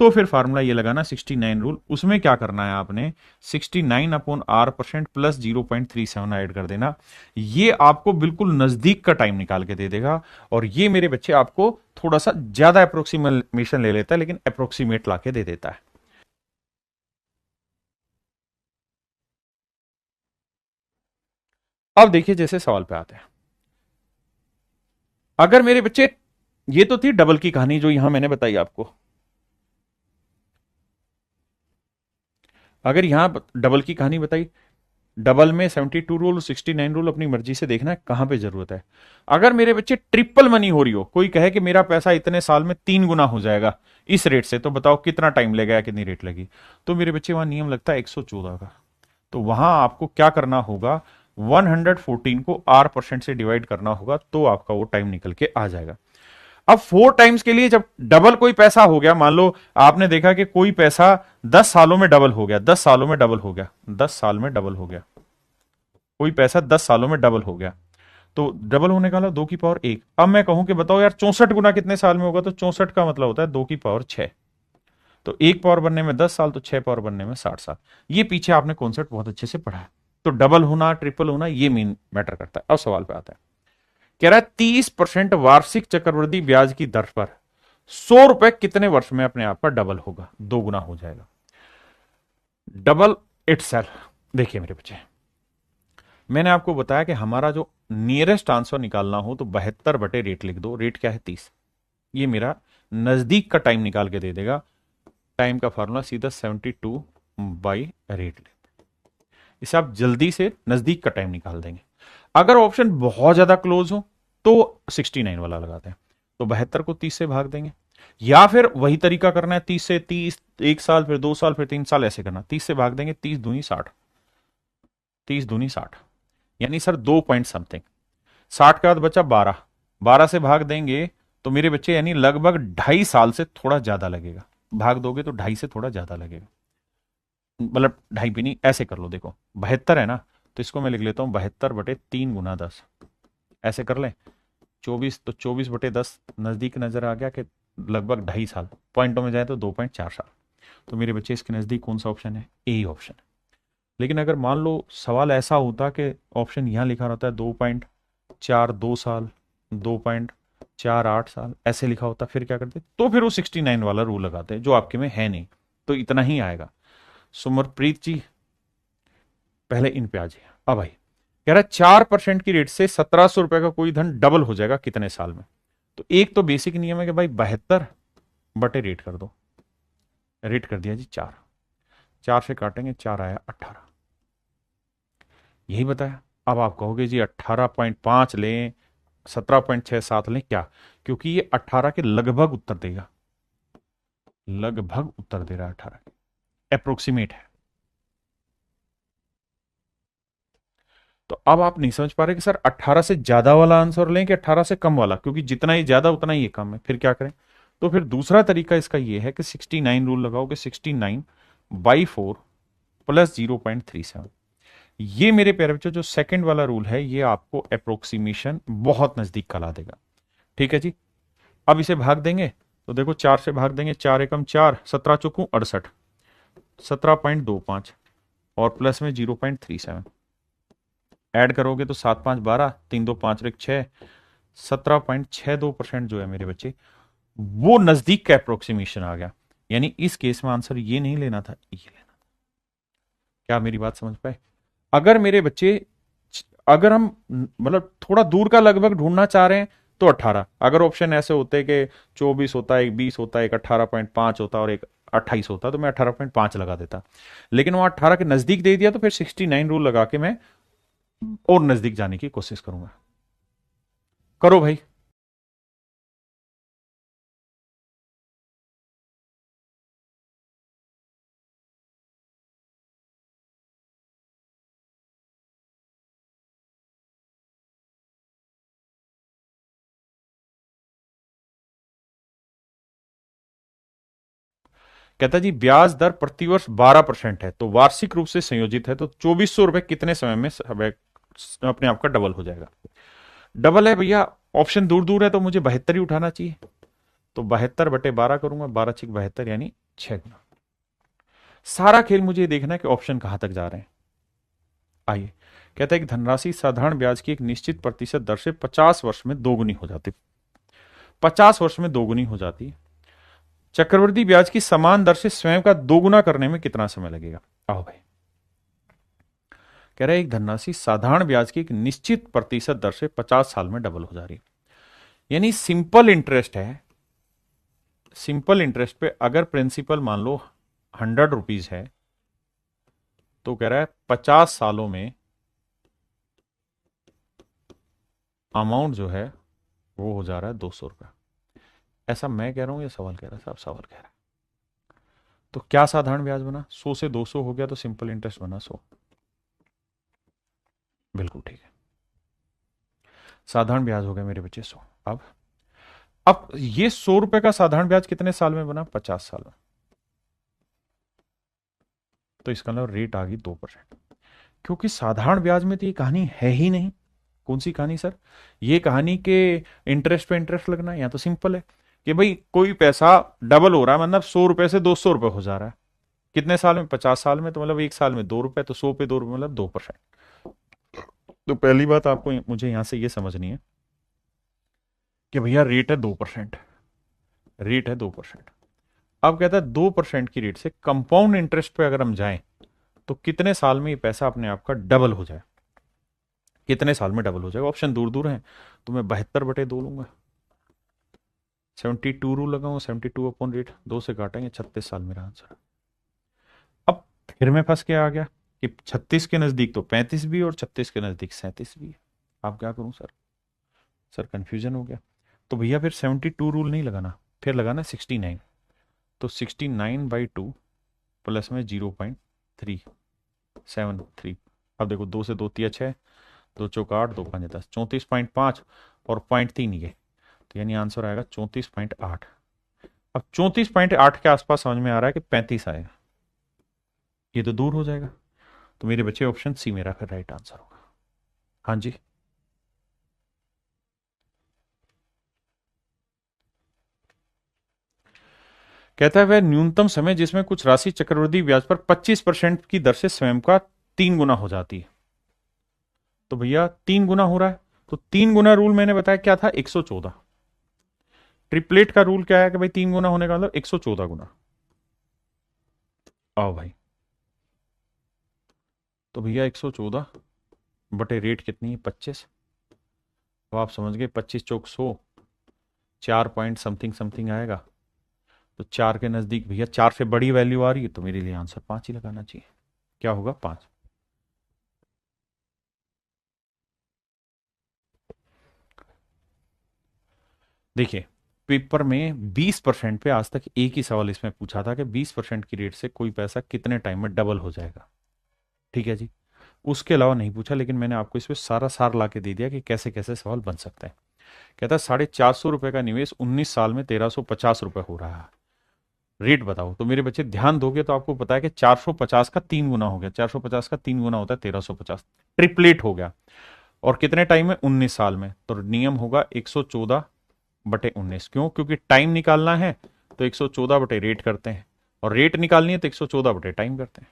तो फिर फार्मूला ये लगाना 69 रूल। उसमें क्या करना है आपने, 69/r% प्लस 0.37 ऐड कर देना। ये आपको बिल्कुल नजदीक का टाइम निकाल के दे देगा। और ये मेरे बच्चे आपको थोड़ा सा ज्यादा अप्रोक्सीमेशन ले लेता है, लेकिन अप्रोक्सीमेट लाके दे देता है। अब देखिए जैसे सवाल पे आते हैं, अगर मेरे बच्चे, ये तो थी डबल की कहानी जो यहां मैंने बताई आपको। अगर यहां डबल की कहानी बताई, डबल में 72 रूल 69 रूल अपनी मर्जी से देखना है कहां पे जरूरत है। अगर मेरे बच्चे ट्रिपल मनी हो रही हो, कोई कहे कि मेरा पैसा इतने साल में 3 गुना हो जाएगा इस रेट से, तो बताओ कितना टाइम लगेगा, कितनी रेट लगी। तो मेरे बच्चे वहां नियम लगता है 114 का। तो वहां आपको क्या करना होगा, 114 को R% से डिवाइड करना होगा, तो आपका वो टाइम निकल के आ जाएगा। अब 4 टाइम्स के लिए जब डबल कोई पैसा हो गया, मान लो आपने देखा कि कोई पैसा 10 सालों में डबल हो गया, 10 सालों में डबल हो गया, 10 साल में डबल हो गया, कोई पैसा 10 सालों में डबल हो गया, तो डबल होने का 2 की पावर 1। अब मैं कहूं कि बताओ यार 64 गुना कितने साल में होगा, तो 64 का मतलब होता है 2 की पावर 6। तो 1 पावर बनने में 10 साल, तो 6 पावर बनने में 60 साल। ये पीछे आपने कॉन्सेप्ट बहुत अच्छे से पढ़ा है। तो डबल होना, ट्रिपल होना, ये मेन मैटर करता है। अब सवाल पे आता है, कह रहा है 30% वार्षिक चक्रवृद्धि ब्याज की दर पर 100 रुपए कितने वर्ष में अपने आप का डबल होगा, 2 गुना हो जाएगा। Double itself. देखिए मेरे बच्चे, मैंने आपको बताया कि हमारा जो नियरेस्ट आंसर निकालना हो तो 72/रेट लिख दो। रेट क्या है? 30। ये मेरा नजदीक का टाइम निकाल के दे देगा। टाइम का फॉर्मूला सीधा 72/रेट। इसे आप जल्दी से नजदीक का टाइम निकाल देंगे। अगर ऑप्शन बहुत ज्यादा क्लोज हो तो 69 वाला लगाते हैं। तो 72 को 30 से भाग देंगे, या फिर वही तरीका करना है, 30 से 30, 1 साल फिर 2 साल फिर 3 साल ऐसे करना। 30 से भाग देंगे, 30 दूनी 60, 30 दूनी 60, यानी सर 2 पॉइंट समथिंग। 60 के बाद बचा 12, 12 से भाग देंगे तो मेरे बच्चे यानी लगभग 2.5 साल से थोड़ा ज्यादा लगेगा। भाग दोगे तो 2.5 से थोड़ा ज्यादा लगेगा, मतलब 2.5 भी नहीं, ऐसे कर लो। देखो 72 है ना, तो इसको मैं लिख लेता हूं 72/3 × 10। ऐसे कर लें 24, तो 24/10 नजदीक नजर आ गया कि लगभग 2.5 साल। पॉइंटों में जाए तो 2.4 साल। तो मेरे बच्चे इसके नजदीक कौन सा ऑप्शन है? ए ही ऑप्शन है। लेकिन अगर मान लो सवाल ऐसा होता कि ऑप्शन यहां लिखा रहता है 2.42 साल, 2.48 साल ऐसे लिखा होता, फिर क्या करते? तो फिर वो 69 वाला रूल लगाते, जो आपके में है नहीं, तो इतना ही आएगा। सुमरप्रीत जी पहले इन पे आ जाइए। अब भाई कह रहा है 4% की रेट से 1700 रुपए का कोई धन डबल हो जाएगा कितने साल में? तो एक तो बेसिक नियम है कि भाई 72/रेट कर दो। रेट कर दिया जी 4, 4 से काटेंगे 4 आया 18, यही बताया। अब आप कहोगे जी 18.5 लें, 17.67 लें, क्या? क्योंकि ये 18 के लगभग उत्तर देगा, लगभग उत्तर दे रहा है 18 के, अप्रोक्सीमेट है। तो अब आप नहीं समझ पा रहे कि सर 18 से ज्यादा वाला आंसर लें कि 18 से कम वाला, क्योंकि जितना ही ज्यादा उतना ही ये कम है। फिर क्या करें? तो फिर दूसरा तरीका इसका ये है कि 69 रूल लगाओगे, 69/4 प्लस 0.37। ये मेरे प्यारे बच्चों जो सेकंड वाला रूल है, ये आपको अप्रोक्सीमेशन बहुत नजदीक का ला देगा। ठीक है जी। अब इसे भाग देंगे तो देखो 4 से भाग देंगे, 4 एकम 4, 17 चौकू 68, 17.25 और प्लस में 0.37 ऐड करोगे तो 7×5 = 12, 3×2 = 5, 17.62% जो है मेरे बच्चे, वो नजदीक का अप्रोक्सीमेशन आ गया। यानी इस केस में आंसर ये नहीं लेना था, ये लेना था। क्या मेरी बात समझ पाए? अगर मेरे बच्चे, अगर हम मतलब थोड़ा दूर का लगभग ढूंढना चाह रहे हैं तो 18। अगर ऑप्शन ऐसे होते कि 24 होता है, एक 20 होता है, एक 18.5 होता और एक 28 होता, तो मैं 18.5 लगा देता। लेकिन वो 18 के नजदीक दे दिया, तो फिर 69 रूल लगा के मैं और नजदीक जाने की कोशिश करूंगा। करो भाई। कहता है जी ब्याज दर प्रतिवर्ष 12% है, तो वार्षिक रूप से संयोजित है, तो 2400 रुपए कितने समय में अपने आप का डबल हो जाएगा? डबल है भैया, ऑप्शन दूर दूर है तो मुझे 72 ही उठाना चाहिए। तो 72/12 करूंगा, 12×6 = 72, यानी 6 गुना। सारा खेल मुझे देखना है कि ऑप्शन कहां तक जा रहे हैं। आइए, कहता है कि धनराशि साधारण ब्याज की एक निश्चित प्रतिशत दर से 50 वर्ष में दोगुनी हो जाती, 50 वर्ष में दोगुनी हो जाती है। चक्रवृद्धि ब्याज की समान दर से स्वयं का दोगुना करने में कितना समय लगेगा? आओ भाई। कह रहा है एक धनराशि साधारण ब्याज की एक निश्चित प्रतिशत दर से 50 साल में डबल हो जा रही है, यानी सिंपल इंटरेस्ट है। सिंपल इंटरेस्ट पे अगर प्रिंसिपल मान लो 100 रुपीज है, तो कह रहा है 50 सालों में अमाउंट जो है वो हो जा रहा है 200 रुपया। ऐसा मैं कह रहा हूं या सवाल कह रहा है? साहब सवाल कह रहा है। तो क्या साधारण ब्याज बना? 100 से 200 हो गया, तो सिंपल इंटरेस्ट बना 100। बिल्कुल ठीक है, साधारण ब्याज हो गया मेरे बच्चे 100। अब ये 100 रुपए का साधारण ब्याज कितने साल में बना? 50 साल में। तो इसका मतलब रेट आ गई 2%। क्योंकि साधारण ब्याज में तो ये कहानी है ही नहीं। कौन सी कहानी सर? ये कहानी के इंटरेस्ट पे इंटरेस्ट लगना, या तो सिंपल है कि भाई कोई पैसा डबल हो रहा है, मतलब 100 रुपए से 200 रुपए हो जा रहा है। कितने साल में? 50 साल में। तो मतलब एक साल में 2 रुपए, तो 100 पे 2 रुपए मतलब 2%। तो पहली बात आपको मुझे यहां से ये समझनी है कि भैया रेट है 2%, रेट है 2%। अब कहता है 2% की रेट से कंपाउंड इंटरेस्ट पे अगर हम जाएं तो कितने साल में ये पैसा अपने आप का डबल हो जाए, कितने साल में डबल हो जाएगा? ऑप्शन दूर दूर है, तो मैं 72/2 लूंगा, 72 रूल लगाऊंगा, 72/8, 2 से काटेंगे, 36 साल मेरा आंसर। अब फिर मैं फंस के आ गया कि 36 के नजदीक तो 35 भी और 36 के नजदीक 37 भी है। आप क्या करूं सर? सर कंफ्यूजन हो गया। तो भैया फिर 72 रूल नहीं लगाना, फिर लगाना 69। तो 69/2 प्लस में 0.373। अब देखो, 2 से 2 तिया 6, 2 चौका 8, 2 5 10, 34.5 और 0.3 ये, तो यानी आंसर आएगा 34.8। अब 34.8 के आसपास समझ में आ रहा है कि 35 आएगा, ये तो दूर हो जाएगा। तो मेरे बच्चे ऑप्शन सी मेरा फिर राइट आंसर होगा। हाँ जी। कहता है वह न्यूनतम समय जिसमें कुछ राशि चक्रवृद्धि ब्याज पर 25% की दर से स्वयं का 3 गुना हो जाती है। तो भैया 3 गुना हो रहा है, तो 3 गुना रूल मैंने बताया क्या था? 114। ट्रिपलेट का रूल क्या है कि भाई 3 गुना होने का मतलब 114 गुना। आओ भाई, तो भैया 114 बटे रेट कितनी है? 25। अब आप समझ गए, 25 चौक 100, 4 पॉइंट समथिंग समथिंग आएगा। तो 4 के नजदीक भैया 4 से बड़ी वैल्यू आ रही है, तो मेरे लिए आंसर 5 ही लगाना चाहिए। क्या होगा? 5। देखिए, पेपर में 20% पे आज तक एक ही सवाल इसमें पूछा था कि 20% की रेट से कोई पैसा कितने टाइम में डबल हो जाएगा। ठीक है जी, उसके अलावा नहीं पूछा, लेकिन मैंने आपको इसमें सारा सार ला के दे दिया कि कैसे कैसे सवाल बन सकता है। कहता है 450 रुपए का निवेश 19 साल में 1350 रुपए हो रहा है, रेट बताओ। तो मेरे बच्चे ध्यान दोगे तो आपको पता है कि 450 का 3 गुना हो गया, 450 का 3 गुना होता है 1350, ट्रिपलेट हो गया। और कितने टाइम में? 19 साल में। तो नियम होगा 114/19। क्यों? क्योंकि टाइम निकालना है तो 114 रेट करते हैं, और रेट निकालनी है तो 114/टाइम करते हैं।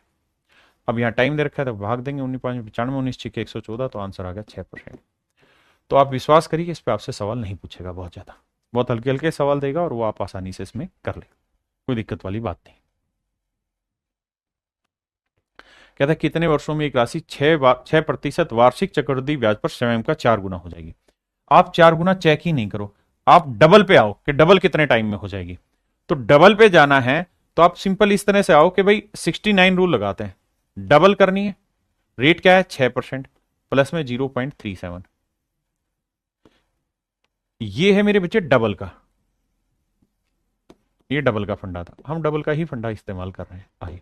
अब यहाँ टाइम दे रखा है तो भाग देंगे, 19×5 = 95, 19 × 114, तो आंसर आ गया 6%। तो आप विश्वास करिए, इस पर आपसे सवाल नहीं पूछेगा, बहुत ज्यादा, बहुत हल्के हल्के सवाल देगा और वो आप आसानी से इसमें कर ले, कोई दिक्कत वाली बात नहीं। कहता है कितने वर्षों में एक राशि 6% वार्षिक चक्रवृद्धि ब्याज पर स्वयं का 4 गुना हो जाएगी? आप 4 गुना चेक ही नहीं करो, आप डबल पे आओ कि डबल कितने टाइम में हो जाएगी। तो डबल पे जाना है तो आप सिंपल इस तरह से आओ कि भाई 69 रूल लगाते हैं, डबल करनी है। रेट क्या है? 6% प्लस में 0.37। ये है मेरे बच्चे डबल का, ये डबल का फंडा था, हम डबल का ही फंडा इस्तेमाल कर रहे हैं। आइए,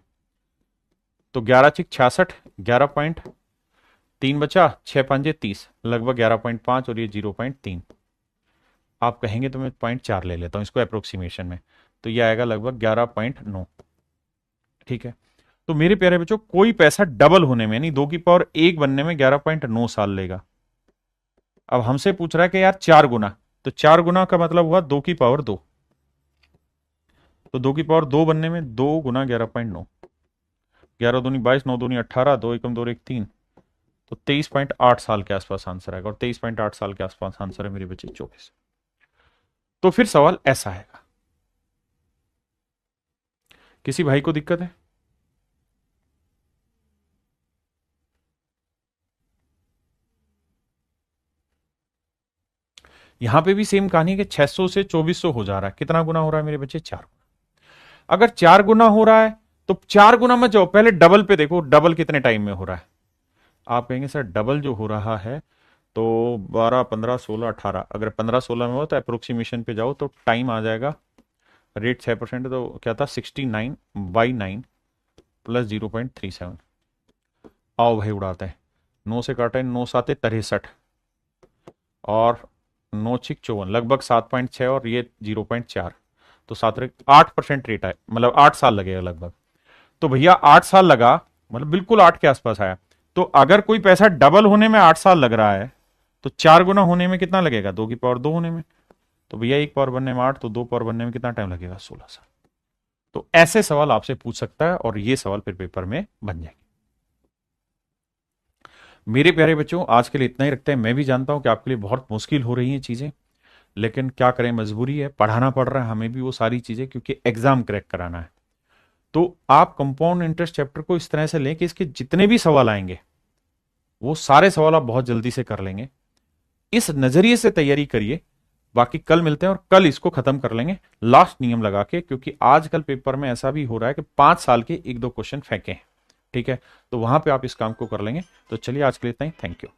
तो 11×6 = 66, 11.3 बचा, 6×5 = 30, लगभग 11.5, और ये 0.3। आप कहेंगे तो मैं 0.4 ले लेता हूं इसको अप्रोक्सीमेशन में, तो ये आएगा लगभग 11.9। ठीक है, तो मेरे प्यारे बच्चों, कोई पैसा डबल होने में, यानी 2 की पावर 1 बनने में 11.9 साल लेगा। अब हमसे पूछ रहा है कि यार 4 गुना, तो 4 गुना का मतलब हुआ 2 की पावर 2, तो 2 की पावर 2 बनने में 2 गुना 11.9, 11 दूनी 22, 9 दूनी 18, 2 एकम 2 एक 3, तो 23.8 साल के आसपास आंसर आएगा। और 23.8 साल के आसपास आंसर है मेरे बच्चे 24। तो फिर सवाल ऐसा आएगा, किसी भाई को दिक्कत है? यहां पे भी सेम कहानी है कि 600 से 2400 हो जा रहा है, कितना गुना हो रहा है मेरे बच्चे? 4 गुना। अगर 4 गुना हो रहा है तो 4 गुना मत जाओ, पहले डबल पे देखो, डबल कितने टाइम में हो रहा है। आप कहेंगे सर डबल जो हो रहा है तो 12, 15, 16, 18, अगर 15, 16 में हो तो अप्रोक्सीमेशन पे जाओ तो टाइम आ जाएगा। रेट 6%, तो क्या था? 69/9 प्लस 0.37। आओ भाई उड़ाते हैं, 9 से काटे, 9×7 = 63, और 9×6 = 54, लगभग 7.6, और ये 0.4, तो 8% रेट आए, मतलब 8 साल लगेगा लगभग। तो भैया 8 साल लगा, मतलब बिल्कुल 8 के आसपास आया। तो अगर कोई पैसा डबल होने में 8 साल लग रहा है, तो 4 गुना होने में कितना लगेगा? 2 की पावर 2 होने में। तो भैया 1 पावर बनने में 8, तो 2 पावर बनने में कितना टाइम लगेगा? 16 साल। तो ऐसे सवाल आपसे पूछ सकता है, और ये सवाल फिर पेपर में बन जाएंगे। मेरे प्यारे बच्चों, आज के लिए इतना ही रखते हैं। मैं भी जानता हूं कि आपके लिए बहुत मुश्किल हो रही हैं चीजें, लेकिन क्या करें, मजबूरी है, पढ़ाना पड़ रहा है हमें भी वो सारी चीजें, क्योंकि एग्जाम क्रैक कराना है। तो आप कंपाउंड इंटरेस्ट चैप्टर को इस तरह से लें कि इसके जितने भी सवाल आएंगे वो सारे सवाल आप बहुत जल्दी से कर लेंगे। इस नजरिए से तैयारी करिए। बाकी कल मिलते हैं और कल इसको खत्म कर लेंगे लास्ट नियम लगा के, क्योंकि आजकल पेपर में ऐसा भी हो रहा है कि 5 साल के 1-2 क्वेश्चन फेंके हैं। ठीक है, तो वहां पे आप इस काम को कर लेंगे। तो चलिए आज के लिए इतना ही, थैंक यू।